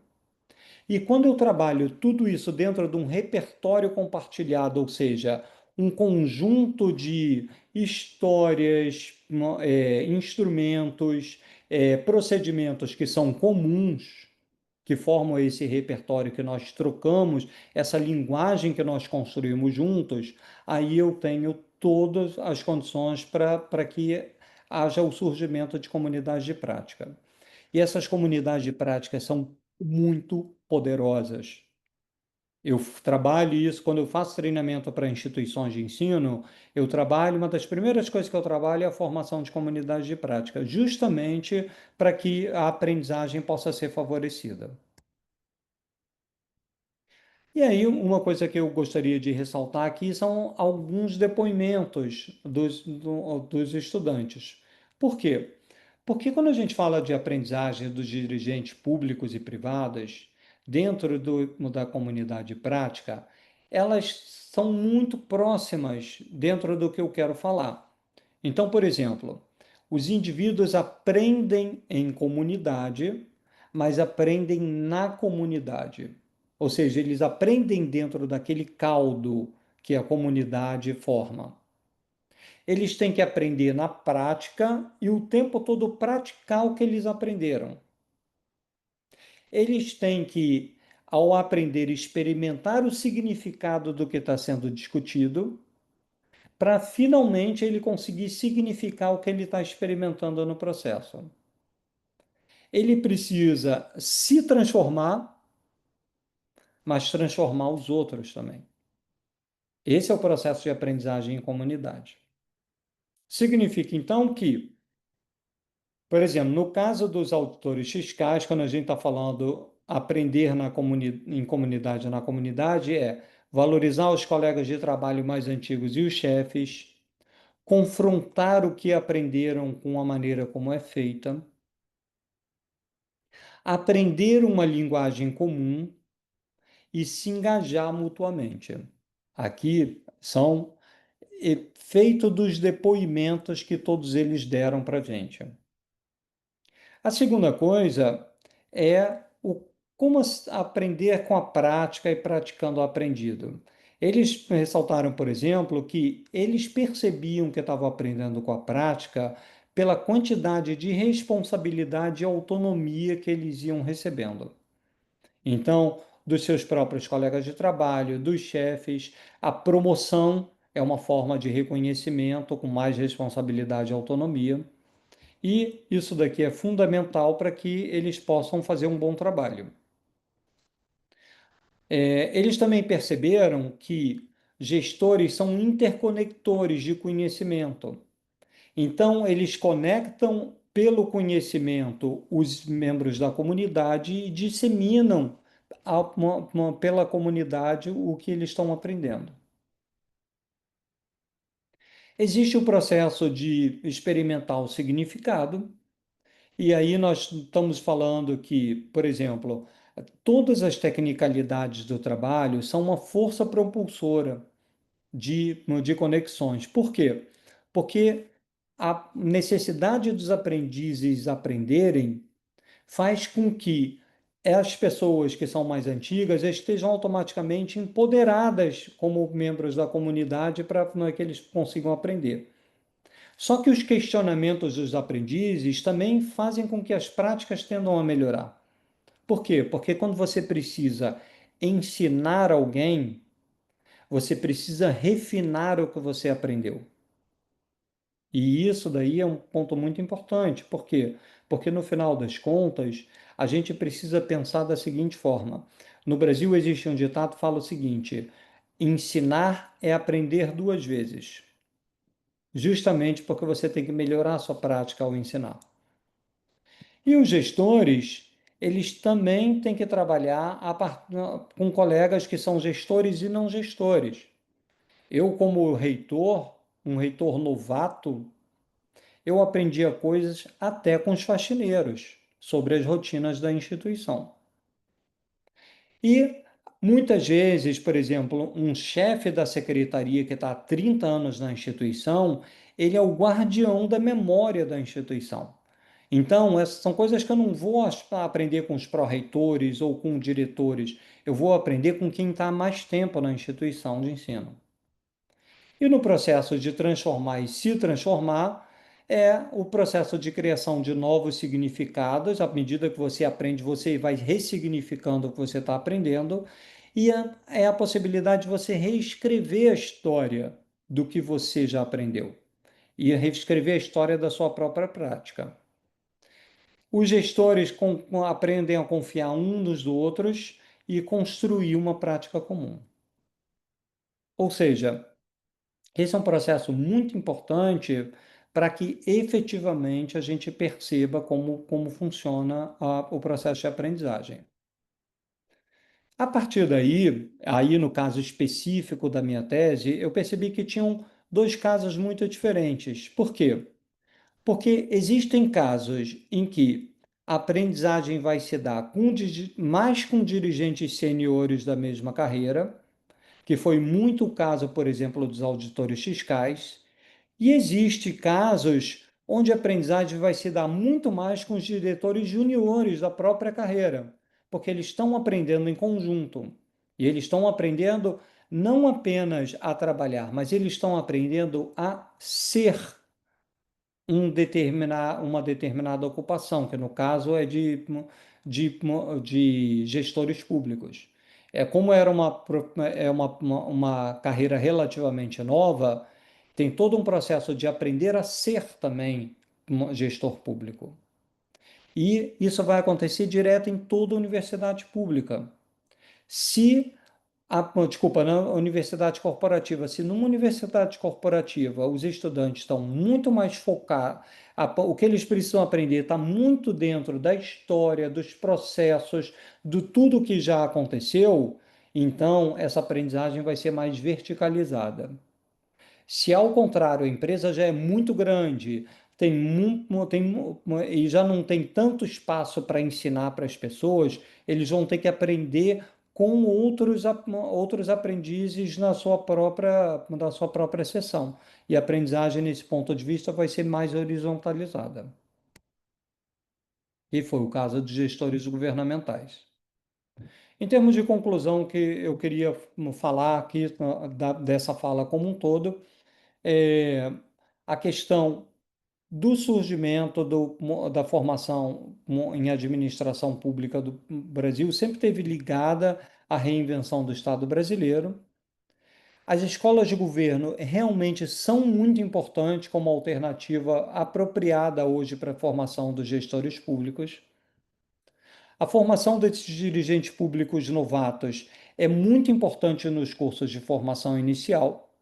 E quando eu trabalho tudo isso dentro de um repertório compartilhado, ou seja, um conjunto de histórias, instrumentos, procedimentos que são comuns, que formam esse repertório que nós trocamos, essa linguagem que nós construímos juntos, aí eu tenho todas as condições para que haja o surgimento de comunidades de prática. E essas comunidades de prática são muito poderosas. Eu trabalho isso quando eu faço treinamento para instituições de ensino, eu trabalho, uma das primeiras coisas que eu trabalho é a formação de comunidades de prática, justamente para que a aprendizagem possa ser favorecida. E aí, uma coisa que eu gostaria de ressaltar aqui são alguns depoimentos dos estudantes. Por quê? Porque quando a gente fala de aprendizagem dos dirigentes públicos e privadas, dentro da comunidade prática, elas são muito próximas dentro do que eu quero falar. Então, por exemplo, os indivíduos aprendem em comunidade, mas aprendem na comunidade. Ou seja, eles aprendem dentro daquele caldo que a comunidade forma. Eles têm que aprender na prática e o tempo todo praticar o que eles aprenderam. Eles têm que, ao aprender, experimentar o significado do que está sendo discutido, para finalmente ele conseguir significar o que ele está experimentando no processo. Ele precisa se transformar, mas transformar os outros também. Esse é o processo de aprendizagem em comunidade. Significa, então, que, por exemplo, no caso dos auditores fiscais, quando a gente está falando aprender em comunidade na comunidade, é valorizar os colegas de trabalho mais antigos e os chefes, confrontar o que aprenderam com a maneira como é feita, aprender uma linguagem comum e se engajar mutuamente. Aqui são efeitos dos depoimentos que todos eles deram para a gente. A segunda coisa é como aprender com a prática e praticando o aprendido. Eles ressaltaram, por exemplo, que eles percebiam que estavam aprendendo com a prática pela quantidade de responsabilidade e autonomia que eles iam recebendo. Então, dos seus próprios colegas de trabalho, dos chefes, a promoção é uma forma de reconhecimento com mais responsabilidade e autonomia. E isso daqui é fundamental para que eles possam fazer um bom trabalho. Eles também perceberam que gestores são interconectores de conhecimento. Então, eles conectam pelo conhecimento os membros da comunidade e disseminam pela comunidade o que eles estão aprendendo. Existe o processo de experimentar o significado, e aí nós estamos falando que, por exemplo, todas as tecnicalidades do trabalho são uma força propulsora de conexões. Por quê? Porque a necessidade dos aprendizes aprenderem faz com que as pessoas que são mais antigas estejam automaticamente empoderadas como membros da comunidade para que eles consigam aprender. Só que os questionamentos dos aprendizes também fazem com que as práticas tendam a melhorar. Por quê? Porque quando você precisa ensinar alguém, você precisa refinar o que você aprendeu. E isso daí é um ponto muito importante. Por quê? Porque no final das contas, a gente precisa pensar da seguinte forma. No Brasil existe um ditado que fala o seguinte: ensinar é aprender duas vezes. Justamente porque você tem que melhorar a sua prática ao ensinar. E os gestores, eles também têm que trabalhar com colegas que são gestores e não gestores. Eu, como reitor, um reitor novato, eu aprendia coisas até com os faxineiros sobre as rotinas da instituição. E muitas vezes, por exemplo, um chefe da secretaria que está há 30 anos na instituição, ele é o guardião da memória da instituição. Então, essas são coisas que eu não vou aprender com os pró-reitores ou com diretores, eu vou aprender com quem está há mais tempo na instituição de ensino. E no processo de transformar e se transformar, é o processo de criação de novos significados. À medida que você aprende, você vai ressignificando o que você está aprendendo, e é a possibilidade de você reescrever a história do que você já aprendeu e reescrever a história da sua própria prática. Os gestores aprendem a confiar uns nos outros e construir uma prática comum. Ou seja, esse é um processo muito importante para que efetivamente a gente perceba como funciona o processo de aprendizagem. A partir daí, aí no caso específico da minha tese, eu percebi que tinham dois casos muito diferentes. Por quê? Porque existem casos em que a aprendizagem vai se dar mais com dirigentes seniores da mesma carreira, que foi muito o caso, por exemplo, dos auditores fiscais, e existe casos onde a aprendizagem vai se dar muito mais com os diretores juniores da própria carreira, porque eles estão aprendendo em conjunto. E eles estão aprendendo não apenas a trabalhar, mas eles estão aprendendo a ser uma determinada ocupação, que no caso é de gestores públicos. Como era uma carreira relativamente nova, tem todo um processo de aprender a ser também um gestor público. E isso vai acontecer direto em toda universidade pública. Se Desculpa, na universidade corporativa. Se numa universidade corporativa os estudantes estão muito mais focados, o que eles precisam aprender está muito dentro da história, dos processos, de tudo que já aconteceu, então essa aprendizagem vai ser mais verticalizada. Se ao contrário, a empresa já é muito grande, e já não tem tanto espaço para ensinar para as pessoas, eles vão ter que aprender com outros aprendizes da sua própria seção. E a aprendizagem, nesse ponto de vista, vai ser mais horizontalizada. E foi o caso de gestores governamentais. Em termos de conclusão, que eu queria falar aqui dessa fala como um todo, é, a questão do surgimento da formação em administração pública do Brasil sempre esteve ligada à reinvenção do Estado brasileiro. As escolas de governo realmente são muito importantes como alternativa apropriada hoje para a formação dos gestores públicos. A formação desses dirigentes públicos novatos é muito importante nos cursos de formação inicial.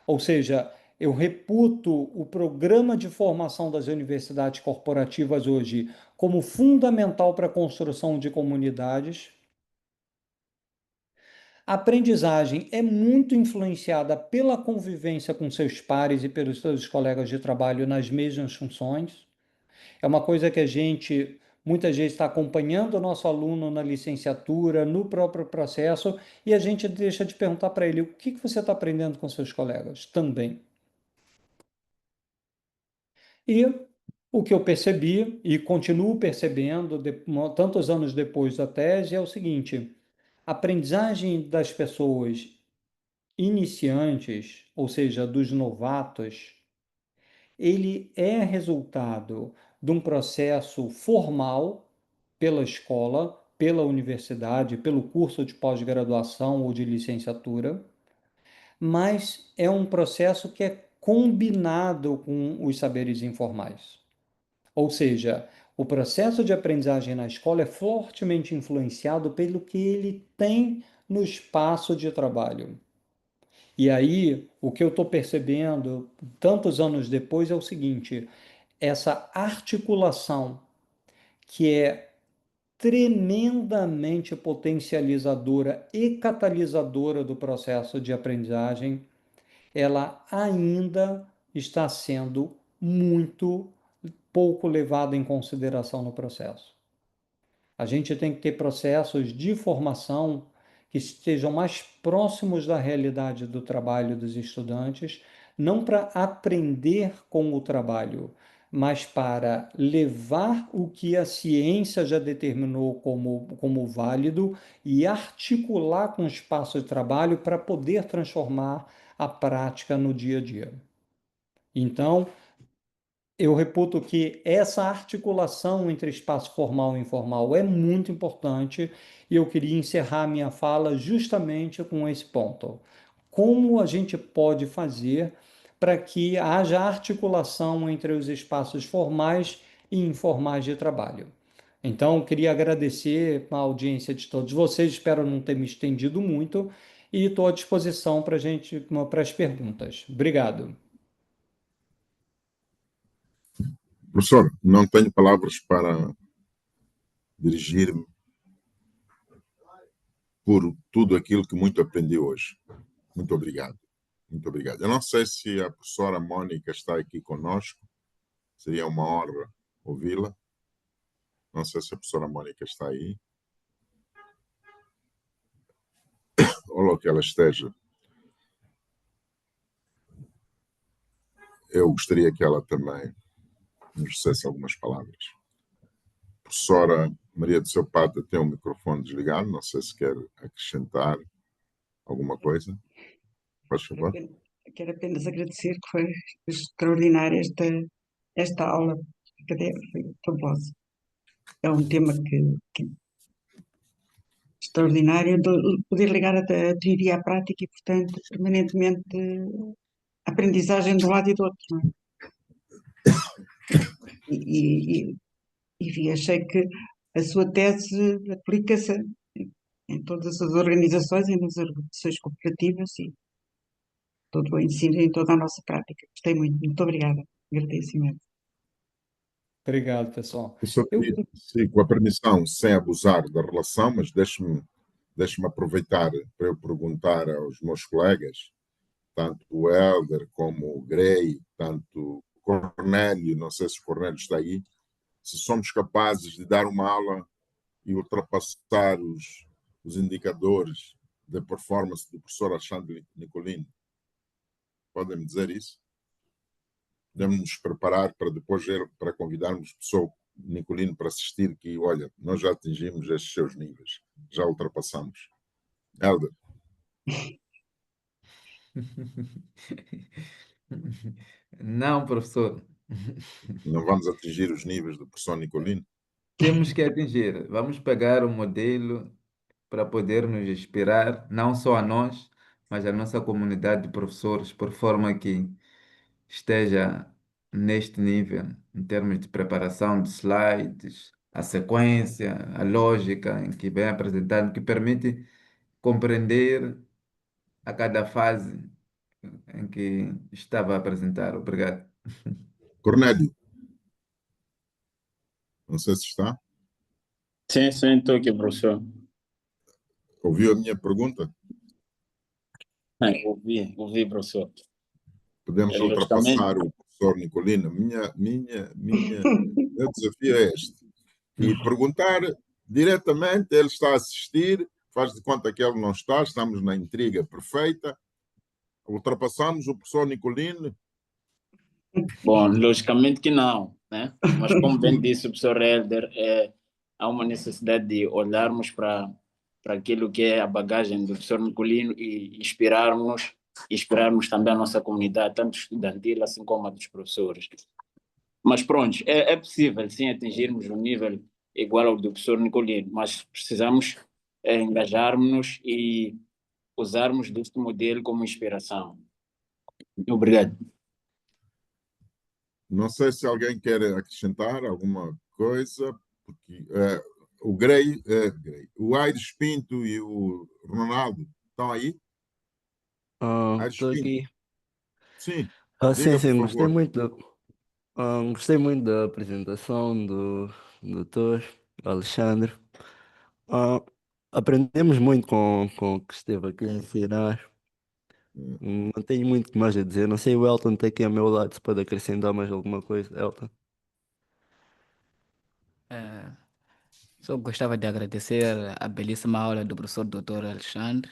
Ou seja, eu reputo o programa de formação das universidades corporativas hoje como fundamental para a construção de comunidades. A aprendizagem é muito influenciada pela convivência com seus pares e pelos seus colegas de trabalho nas mesmas funções. É uma coisa que a gente muitas vezes está acompanhando o nosso aluno na licenciatura, no próprio processo, e a gente deixa de perguntar para ele o que você está aprendendo com seus colegas também. E o que eu percebi, e continuo percebendo, tantos anos depois da tese, é o seguinte: a aprendizagem das pessoas iniciantes, ou seja, dos novatos, ele é resultado de um processo formal pela escola, pela universidade, pelo curso de pós-graduação ou de licenciatura, mas é um processo que é combinado com os saberes informais. Ou seja, o processo de aprendizagem na escola é fortemente influenciado pelo que ele tem no espaço de trabalho. E aí, o que eu estou percebendo, tantos anos depois, é o seguinte: essa articulação que é tremendamente potencializadora e catalisadora do processo de aprendizagem, ela ainda está sendo muito pouco levada em consideração no processo. A gente tem que ter processos de formação que estejam mais próximos da realidade do trabalho dos estudantes, não para aprender com o trabalho, mas para levar o que a ciência já determinou como válido e articular com o espaço de trabalho para poder transformar a prática no dia a dia. Então, eu reputo que essa articulação entre espaço formal e informal é muito importante e eu queria encerrar minha fala justamente com esse ponto. Como a gente pode fazer para que haja articulação entre os espaços formais e informais de trabalho? Então, queria agradecer a audiência de todos vocês, espero não ter me estendido muito e estou à disposição para para as perguntas. Obrigado. Professor, não tenho palavras para dirigir-me por tudo aquilo que muito aprendi hoje. Muito obrigado. Muito obrigado. Eu não sei se a professora Mônica está aqui conosco. Seria uma honra ouvi-la. Não sei se a professora Mônica está aí. Ou que ela esteja. Eu gostaria que ela também nos dissesse algumas palavras. A professora Maria do Seu Pata tem o microfone desligado. Não sei se quer acrescentar alguma coisa. Faz favor. Quero apenas agradecer, que foi extraordinária esta aula académica, foi fabulosa. É um tema que extraordinário, de poder ligar a teoria à prática e, portanto, permanentemente a aprendizagem de um lado e do outro, não é? E achei que a sua tese aplica-se em todas as organizações e nas organizações cooperativas e todo o ensino em toda a nossa prática. Gostei muito. Muito obrigada. Agradeço imenso. Obrigado, pessoal. Professor, sim, com a permissão, sem abusar da relação, mas deixe-me aproveitar para eu perguntar aos meus colegas, tanto o Helder como o Grey, tanto o Cornélio, não sei se o Cornélio está aí, se somos capazes de dar uma aula e ultrapassar os indicadores da performance do professor Alexandre Nicolino. Podem-me dizer isso? Podemos nos preparar para depois para convidarmos o professor Nicolino para assistir, que, olha, nós já atingimos estes seus níveis, já ultrapassamos. Helder. Não, professor. Não vamos atingir os níveis do professor Nicolino? Temos que atingir. Vamos pegar o modelo para poder nos inspirar, não só a nós, mas a nossa comunidade de professores, por forma que esteja neste nível, em termos de preparação de slides, a sequência, a lógica em que vem apresentando, que permite compreender a cada fase em que estava a apresentar. Obrigado. Cornélio. Não sei se está. Sim, sim, estou aqui, professor. Ouviu a minha pergunta? Ouvi, professor. Podemos ultrapassar o professor Nicolino? Meu desafio é este. E perguntar diretamente, ele está a assistir, faz de conta que ele não está, estamos na intriga perfeita. Ultrapassamos o professor Nicolino? Bom, logicamente que não, né? Mas como bem disse o professor Helder, há uma necessidade de olharmos para aquilo que é a bagagem do professor Nicolino e inspirarmos também a nossa comunidade, tanto estudantil assim como a dos professores. Mas pronto, é possível sim atingirmos um nível igual ao do professor Nicolino, mas precisamos engajarmos-nos e usarmos deste modelo como inspiração. Obrigado. Não sei se alguém quer acrescentar alguma coisa, porque o Grey, o Aires Pinto e o Ronaldo estão aí? Aires Estou Pinto. aqui. Sim, Sim, diga, sim, por favor. gostei muito da apresentação do doutor Alexandre. Aprendemos muito com o que esteve aqui a ensinar. Não tenho muito mais a dizer. Não sei, o Elton está aqui ao meu lado, se pode acrescentar mais alguma coisa. Elton. É, só gostava de agradecer a belíssima aula do professor Dr. Alexandre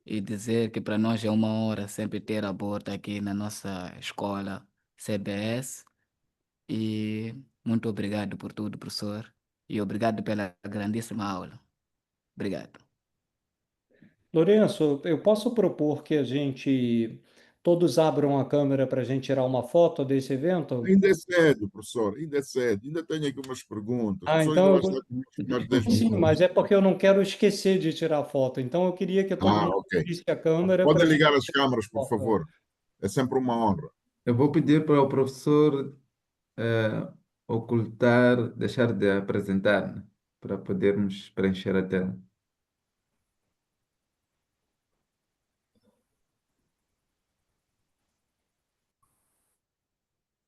e dizer que para nós é uma honra sempre ter a Borta aqui na nossa escola CBS. E muito obrigado por tudo, professor. E obrigado pela grandíssima aula. Obrigado. Lourenço, eu posso propor que a gente todos abram a câmera para a gente tirar uma foto desse evento? Ainda é cedo, professor, ainda é cedo. Ainda tenho aqui umas perguntas. O Ah, professor ainda vai estar conosco mais 10 sim, mas minutos. é porque eu não quero esquecer de tirar foto. Então eu queria que todo Ah, mundo ok. visse a câmera para Podem a gente ligar as tirar câmaras, por foto. favor. É sempre uma honra. Eu vou pedir para o professor ocultar, deixar de apresentar, né, para podermos preencher a tela.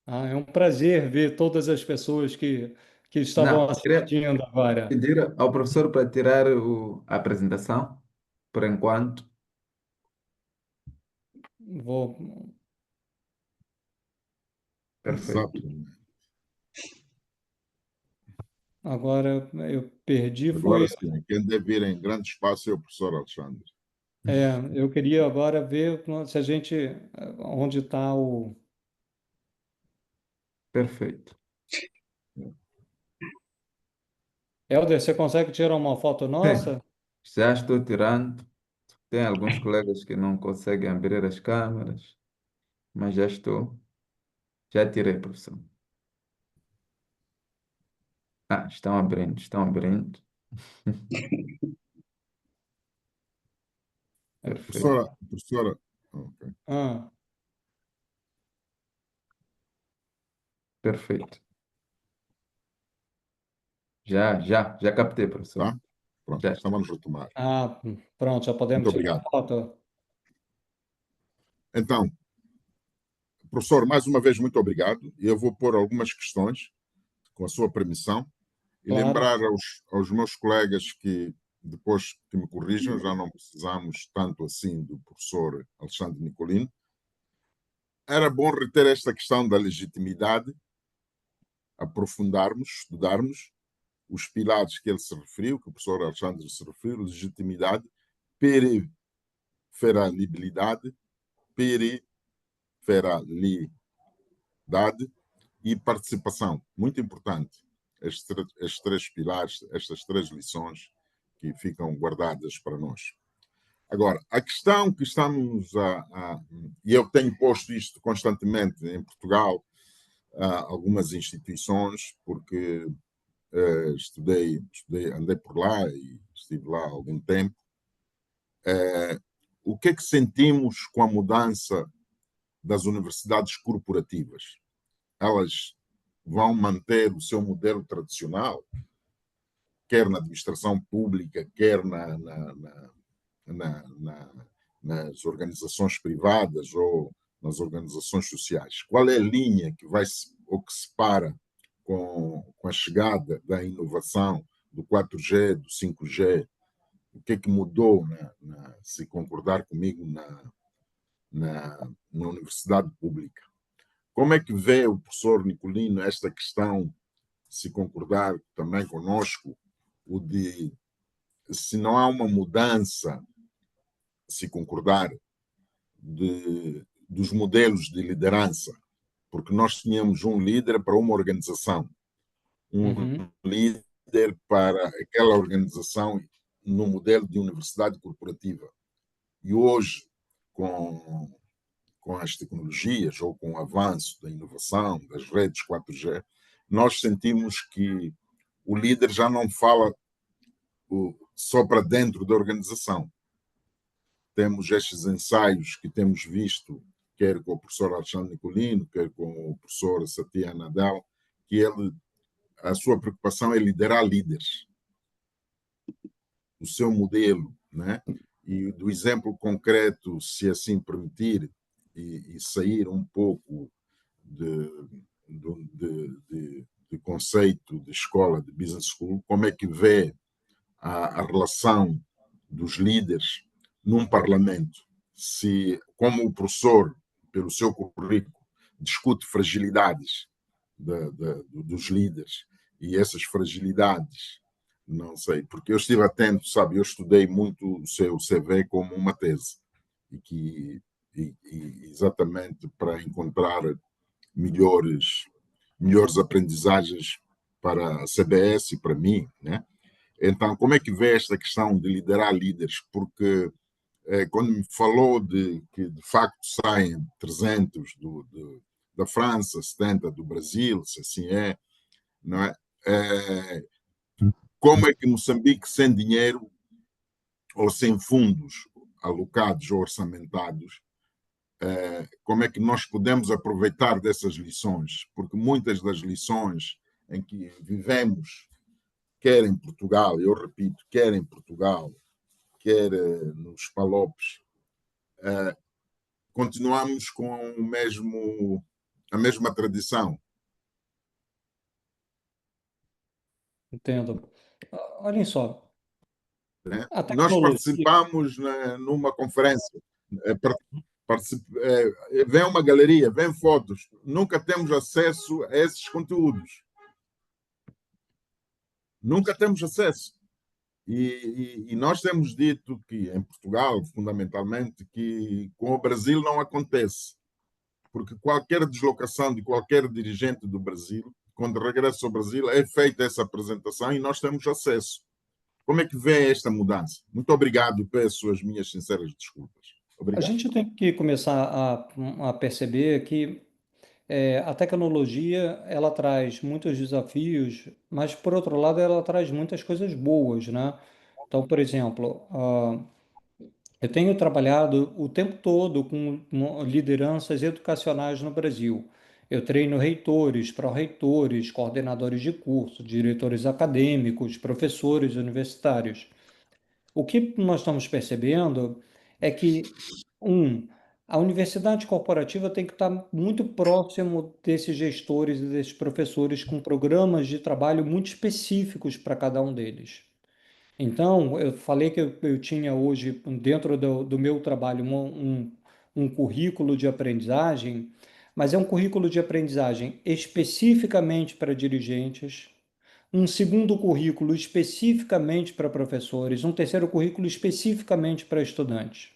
Ah, é um prazer ver todas as pessoas que estavam Não, queria assistindo agora. pedir ao professor para tirar a apresentação, por enquanto. Vou, Perfeito. Exato. agora eu perdi, Agora foi. sim, quem deve ir em grande espaço é o professor Alexandre. Eu queria agora ver se a gente, onde está o. Perfeito. Helder, você consegue tirar uma foto Sim, nossa? já estou tirando. Tem alguns colegas que não conseguem abrir as câmeras, mas já estou. Já tirei, professor. Ah, estão abrindo, estão abrindo. Perfeito, Professora, ok. Ah, perfeito. Já captei, professor. Tá? Pronto, Já então está. vamos retomar. ah, pronto, já Muito podemos tirar a obrigado. foto. Então, professor, mais uma vez, muito obrigado. Eu vou pôr algumas questões, com a sua permissão, e Claro. lembrar aos meus colegas que, depois que me corrijam, já não precisamos tanto assim do professor Alexandre Nicolino. Era bom reter esta questão da legitimidade, aprofundarmos, estudarmos os pilares que ele se referiu, que o professor Alexandre se referiu: legitimidade, periferabilidade, periferalidade e participação. Muito importante. Estes três pilares, estas três lições que ficam guardadas para nós. Agora, a questão que estamos e eu tenho posto isto constantemente em Portugal, algumas instituições, porque andei por lá e estive lá há algum tempo. O que é que sentimos com a mudança das universidades corporativas? Elas vão manter o seu modelo tradicional, quer na administração pública, quer nas organizações privadas ou nas organizações sociais? Qual é a linha que vai ou que separa com a chegada da inovação do 4G, do 5G? O que é que mudou, se concordar comigo, na universidade pública? Como é que vê o professor Nicolino esta questão, se concordar também conosco, o de se não há uma mudança, se concordar, dos modelos de liderança, porque nós tínhamos um líder para uma organização, um Uhum. líder para aquela organização no modelo de universidade corporativa. E hoje, com as tecnologias ou com o avanço da inovação, das redes 4G, nós sentimos que o líder já não fala só para dentro da organização. Temos estes ensaios que temos visto, quer com o professor Alexandre Nicolino, quer com o professor Satya Nadella, que a sua preocupação é liderar líderes, o seu modelo, né? E do exemplo concreto, se assim permitir, e sair um pouco de conceito de escola, de business school, como é que vê a relação dos líderes num parlamento? se, como o professor, pelo seu currículo, discute fragilidades dos líderes e essas fragilidades, não sei, porque eu estive atento, sabe, eu estudei muito o seu CV como uma tese e exatamente para encontrar melhores aprendizagens para a CBS e para mim, né? Então, como é que vê esta questão de liderar líderes? Porque quando me falou de que de facto saem 300 da França, 70 do Brasil, se assim é, não é? Como é que Moçambique, sem dinheiro ou sem fundos alocados ou orçamentados, como é que nós podemos aproveitar dessas lições? Porque muitas das lições em que vivemos, quer em Portugal, eu repito, quer em Portugal, quer nos Palopes, continuamos com a mesma tradição. Entendo. Olhem só, Né? a Nós tecnologia. participamos numa conferência, vem uma galeria, vem fotos, nunca temos acesso a esses conteúdos. Nunca temos acesso. E nós temos dito que, em Portugal, fundamentalmente, que com o Brasil não acontece. Porque qualquer deslocação de qualquer dirigente do Brasil, quando regressa ao Brasil, é feita essa apresentação e nós temos acesso. Como é que vê esta mudança? Muito obrigado, peço as minhas sinceras desculpas. A Obrigado. gente tem que começar a perceber que a tecnologia ela traz muitos desafios, mas por outro lado ela traz muitas coisas boas, né? Então, por exemplo, eu tenho trabalhado o tempo todo com lideranças educacionais no Brasil. Eu treino reitores, pró-reitores, coordenadores de curso, diretores acadêmicos, professores universitários. O que nós estamos percebendo é que, a universidade corporativa tem que estar muito próximo desses gestores e desses professores com programas de trabalho muito específicos para cada um deles. Então, eu falei que eu tinha hoje, dentro do meu trabalho, um currículo de aprendizagem, mas é um currículo de aprendizagem especificamente para dirigentes, um segundo currículo especificamente para professores, um terceiro currículo especificamente para estudantes.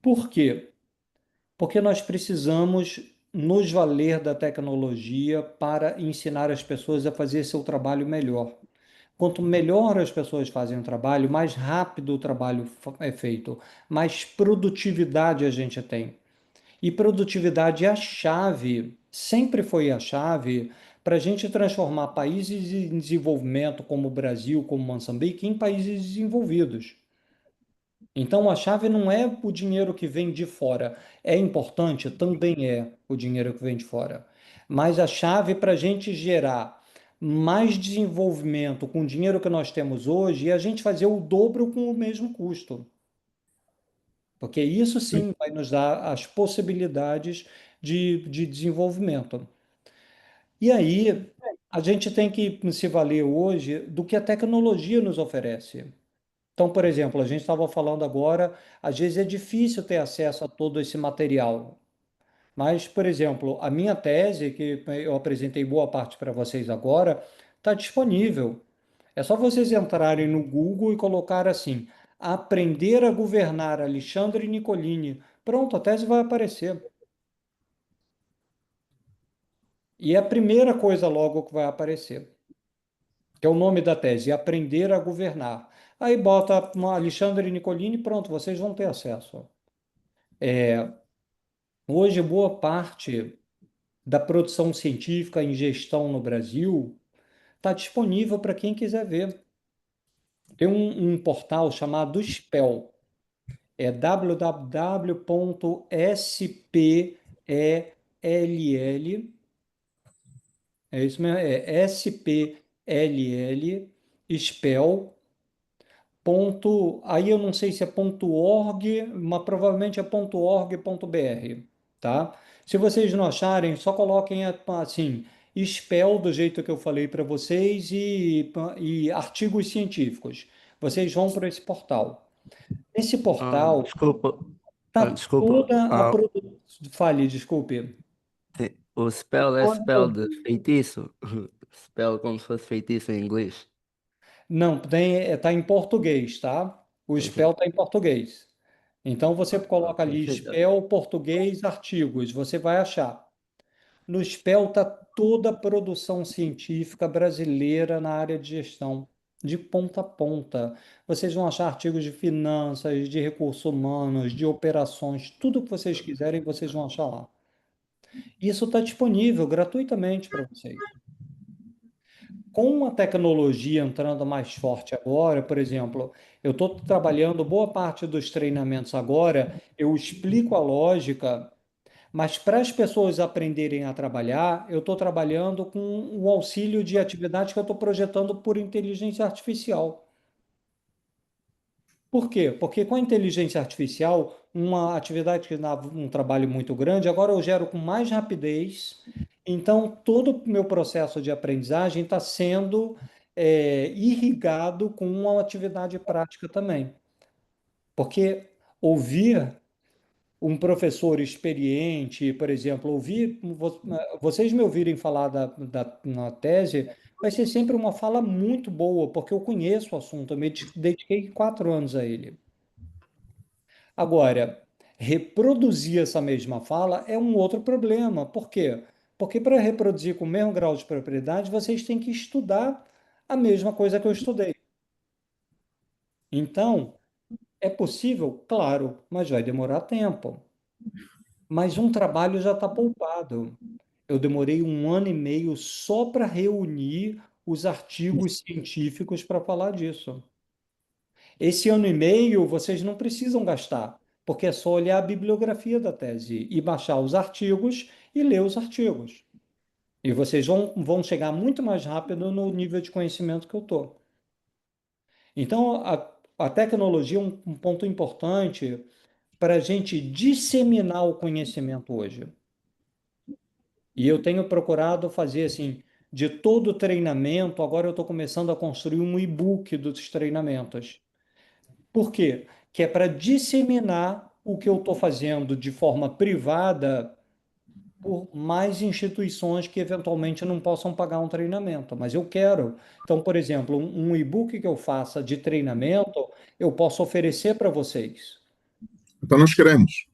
Por quê? Porque nós precisamos nos valer da tecnologia para ensinar as pessoas a fazer seu trabalho melhor. Quanto melhor as pessoas fazem o trabalho, mais rápido o trabalho é feito, mais produtividade a gente tem. E produtividade é a chave, sempre foi a chave, para a gente transformar países em desenvolvimento, como o Brasil, como Moçambique, em países desenvolvidos. Então, a chave não é o dinheiro que vem de fora. É importante, também é o dinheiro que vem de fora. Mas a chave para a gente gerar mais desenvolvimento com o dinheiro que nós temos hoje é a gente fazer o dobro com o mesmo custo. Porque isso sim vai nos dar as possibilidades de desenvolvimento. E aí, a gente tem que se valer hoje do que a tecnologia nos oferece. Então, por exemplo, a gente estava falando agora, às vezes é difícil ter acesso a todo esse material. Mas, por exemplo, a minha tese, que eu apresentei boa parte para vocês agora, está disponível. É só vocês entrarem no Google e colocar assim: Aprender a Governar Alexandre Nicolini. Pronto, a tese vai aparecer. E é a primeira coisa logo que vai aparecer, que é o nome da tese, Aprender a Governar. Aí bota Alexandre Nicolini, pronto, vocês vão ter acesso. Hoje, boa parte da produção científica em gestão no Brasil está disponível para quem quiser ver. Tem um portal chamado SPEL, é www.spell, é isso mesmo, é SPLL, SPEL, ponto, aí eu não sei se é ponto .org, mas provavelmente é ponto .org.br, tá? Se vocês não acharem, só coloquem assim, SPEL do jeito que eu falei para vocês e artigos científicos. Vocês vão para esse portal. Esse portal Desculpa. está Desculpa. toda a produção. Fale, desculpe. Sim. O spell é Toda- spell de feitiço. Spell como se fosse feitiço em inglês. Não, tá em português, tá? O Sim, spell sim. está em português. Então você coloca ali Perfeito. spell, português, artigos, você vai achar. No spell está toda a produção científica brasileira na área de gestão, de ponta a ponta. Vocês vão achar artigos de finanças, de recursos humanos, de operações, tudo que vocês quiserem, vocês vão achar lá. Isso está disponível gratuitamente para vocês. Com a tecnologia entrando mais forte agora, por exemplo, eu estou trabalhando boa parte dos treinamentos agora, eu explico a lógica, mas para as pessoas aprenderem a trabalhar, eu estou trabalhando com o auxílio de atividades que eu estou projetando por inteligência artificial. Por quê? Porque com a inteligência artificial, uma atividade que dava um trabalho muito grande, agora eu gero com mais rapidez. Então, todo o meu processo de aprendizagem está sendo irrigado com uma atividade prática também. Porque ouvir um professor experiente, por exemplo, vocês me ouvirem falar na tese, vai ser sempre uma fala muito boa, porque eu conheço o assunto, eu me dediquei 4 anos a ele. Agora, reproduzir essa mesma fala é um outro problema. Por quê? Porque para reproduzir com o mesmo grau de propriedade, vocês têm que estudar a mesma coisa que eu estudei. Então, é possível? Claro, mas vai demorar tempo. Mas um trabalho já está poupado. Eu demorei 1 ano e meio só para reunir os artigos científicos para falar disso. Esse 1 ano e meio vocês não precisam gastar, porque é só olhar a bibliografia da tese e baixar os artigos e ler os artigos. E vocês vão chegar muito mais rápido no nível de conhecimento que eu estou. Então, a tecnologia é um ponto importante para a gente disseminar o conhecimento hoje. E eu tenho procurado fazer assim, de todo o treinamento, agora eu estou começando a construir um e-book dos treinamentos. Por quê? Que é para disseminar o que eu estou fazendo de forma privada por mais instituições que eventualmente não possam pagar um treinamento, mas eu quero. Então, por exemplo, um e-book que eu faça de treinamento, eu posso oferecer para vocês. Então nós queremos.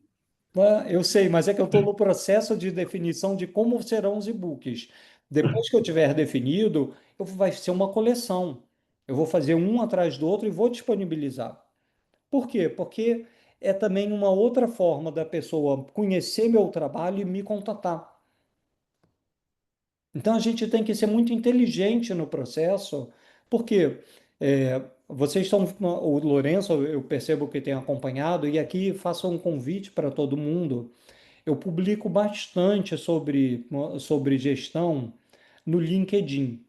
Eu sei, mas é que eu estou no processo de definição de como serão os e-books. Depois que eu tiver definido, vai ser uma coleção. Eu vou fazer um atrás do outro e vou disponibilizar. Por quê? Porque é também uma outra forma da pessoa conhecer meu trabalho e me contatar. Então a gente tem que ser muito inteligente no processo, porque vocês estão, o Lourenço, eu percebo que tem acompanhado, e aqui faço um convite para todo mundo. Eu publico bastante sobre gestão no LinkedIn.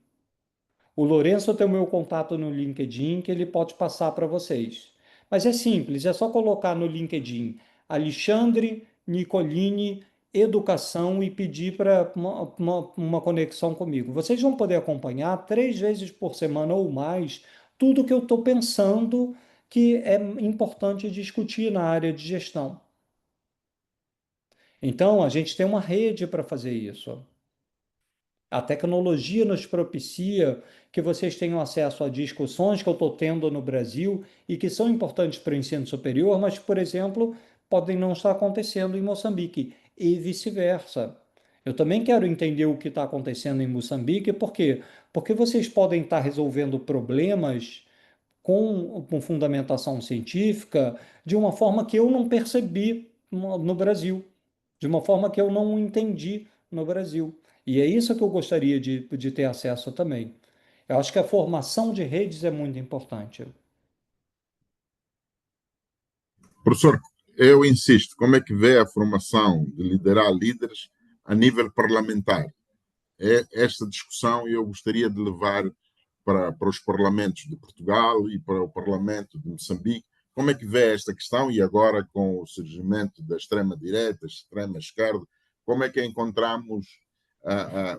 O Lourenço tem o meu contato no LinkedIn que ele pode passar para vocês. Mas é simples, é só colocar no LinkedIn Alexandre Nicolini Educação e pedir para uma conexão comigo. Vocês vão poder acompanhar 3 vezes por semana ou mais tudo que eu estou pensando que é importante discutir na área de gestão. Então, a gente tem uma rede para fazer isso. A tecnologia nos propicia que vocês tenham acesso a discussões que eu estou tendo no Brasil e que são importantes para o ensino superior, mas, por exemplo, podem não estar acontecendo em Moçambique e vice-versa. Eu também quero entender o que está acontecendo em Moçambique, por quê? Porque vocês podem estar resolvendo problemas com fundamentação científica de uma forma que eu não percebi no Brasil, de uma forma que eu não entendi no Brasil. E é isso que eu gostaria de ter acesso também. Eu acho que a formação de redes é muito importante. Professor, eu insisto, como é que vê a formação de liderar líderes a nível parlamentar? Esta discussão eu gostaria de levar para os parlamentos de Portugal e para o parlamento de Moçambique. Como é que vê esta questão e agora com o surgimento da extrema-direita, extrema-esquerda, como é que encontramos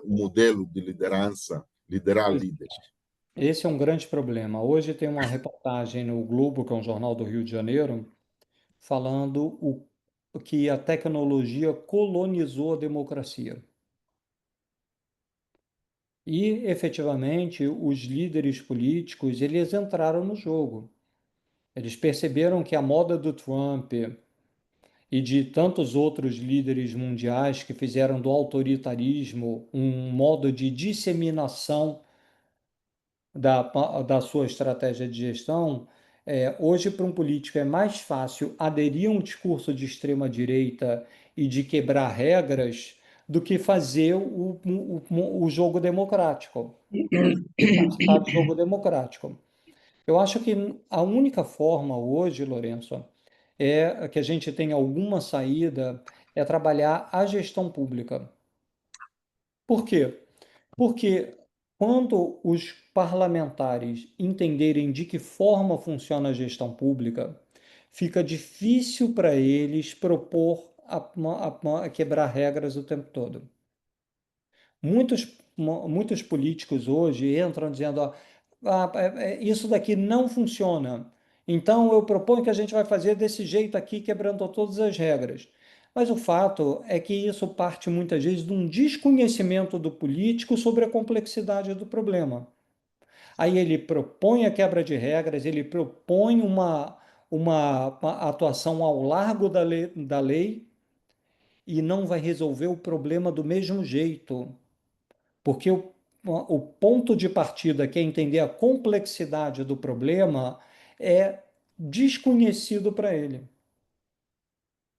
o modelo de liderança, liderar líderes? Esse é um grande problema. Hoje tem uma reportagem no Globo, que é um jornal do Rio de Janeiro, falando que a tecnologia colonizou a democracia. E, efetivamente, os líderes políticos, eles entraram no jogo. Eles perceberam que a moda do Trump e de tantos outros líderes mundiais que fizeram do autoritarismo um modo de disseminação da sua estratégia de gestão, hoje para um político é mais fácil aderir a um discurso de extrema-direita e de quebrar regras do que fazer o jogo democrático, participar do jogo democrático. Eu acho que a única forma hoje, Lourenço, é que a gente tenha alguma saída, é trabalhar a gestão pública. Por quê? Porque quando os parlamentares entenderem de que forma funciona a gestão pública, fica difícil para eles propor a quebrar regras o tempo todo. Muitos políticos hoje entram dizendo: ó, isso daqui não funciona. Então eu proponho que a gente vai fazer desse jeito aqui, quebrando todas as regras. Mas o fato é que isso parte muitas vezes de um desconhecimento do político sobre a complexidade do problema. Aí ele propõe a quebra de regras, ele propõe uma atuação ao largo da lei e não vai resolver o problema do mesmo jeito. Porque o ponto de partida, que é entender a complexidade do problema, é desconhecido para ele.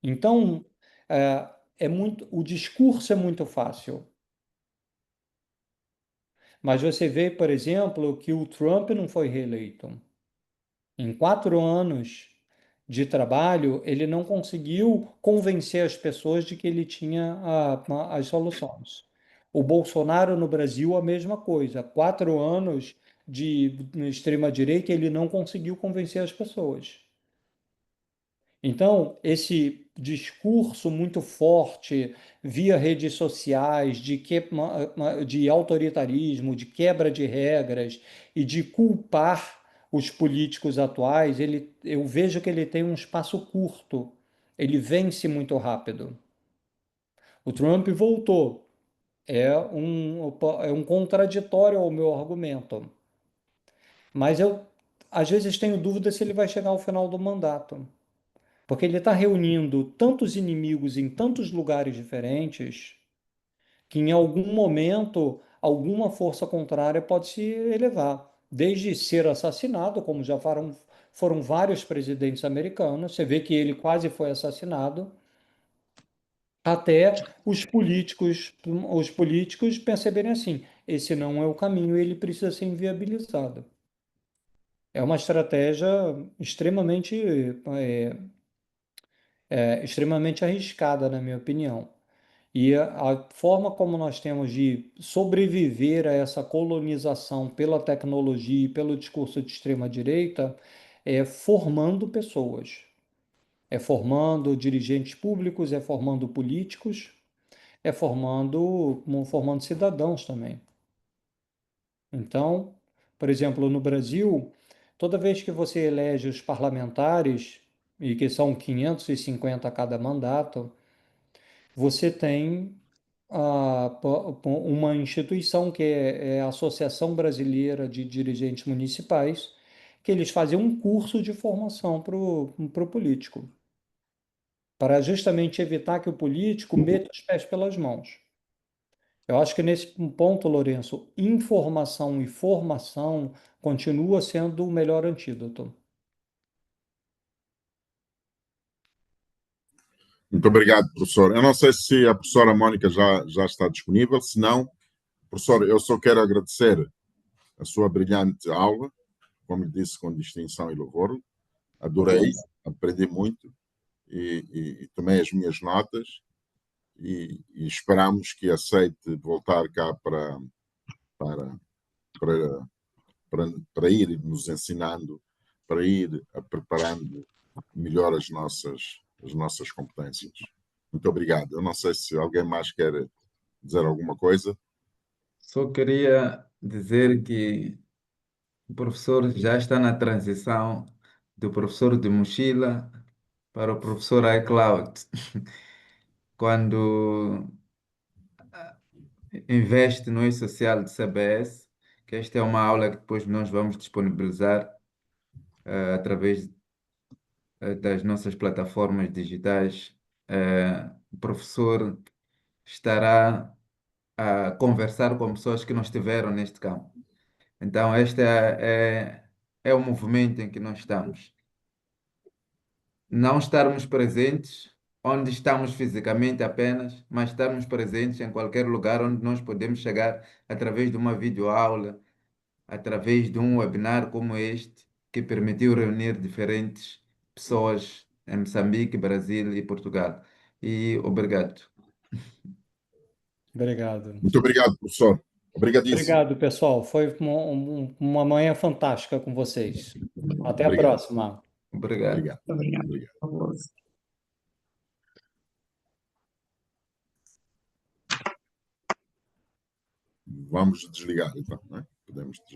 Então, o discurso é muito fácil. Mas você vê, por exemplo, que o Trump não foi reeleito. Em 4 anos de trabalho, ele não conseguiu convencer as pessoas de que ele tinha as soluções. O Bolsonaro no Brasil, a mesma coisa. 4 anos de extrema-direita, ele não conseguiu convencer as pessoas. Então, esse discurso muito forte via redes sociais de autoritarismo, de quebra de regras e de culpar os políticos atuais, eu vejo que ele tem um espaço curto, ele vence muito rápido. O Trump voltou, é um contraditório ao meu argumento, mas eu às vezes tenho dúvida se ele vai chegar ao final do mandato. Porque ele está reunindo tantos inimigos em tantos lugares diferentes que em algum momento alguma força contrária pode se elevar. Desde ser assassinado, como já foram vários presidentes americanos, você vê que ele quase foi assassinado, até os políticos perceberem assim, esse não é o caminho, ele precisa ser inviabilizado. É uma estratégia extremamente arriscada, na minha opinião. E a forma como nós temos de sobreviver a essa colonização pela tecnologia e pelo discurso de extrema-direita é formando pessoas, é formando dirigentes públicos, é formando políticos, é formando cidadãos também. Então, por exemplo, no Brasil, toda vez que você elege os parlamentares, e que são 550 a cada mandato, você tem uma instituição que é a Associação Brasileira de Dirigentes Municipais, que eles fazem um curso de formação para o político, para justamente evitar que o político meta os pés pelas mãos. Eu acho que nesse ponto, Lourenço, informação e formação continua sendo o melhor antídoto. Muito obrigado, professor. Eu não sei se a professora Mónica já está disponível, se não, professor, eu só quero agradecer a sua brilhante aula, como lhe disse, com distinção e louvor. Adorei, aprendi muito e tomei as minhas notas e esperamos que aceite voltar cá para ir nos ensinando, para ir preparando melhor as nossas competências. Muito obrigado. Eu não sei se alguém mais quer dizer alguma coisa. Só queria dizer que O professor já está na transição do professor de mochila para o professor iCloud. Quando investe no e-social de CBS, que esta é uma aula que depois nós vamos disponibilizar através das nossas plataformas digitais. O professor estará a conversar com pessoas que não estiveram neste campo. Então, este é o movimento em que nós estamos. Não estarmos presentes onde estamos fisicamente apenas, mas estarmos presentes em qualquer lugar onde nós podemos chegar através de uma videoaula, através de um webinar como este, que permitiu reunir diferentes pessoas em Moçambique, Brasil e Portugal. E obrigado. Obrigado. Muito obrigado, professor. Obrigadíssimo. Obrigado, pessoal. Foi uma manhã fantástica com vocês. Até a Obrigado. próxima. Obrigado. Obrigado. Obrigado. Obrigado. Fabuloso. Vamos desligar, então, não é? Podemos desligar.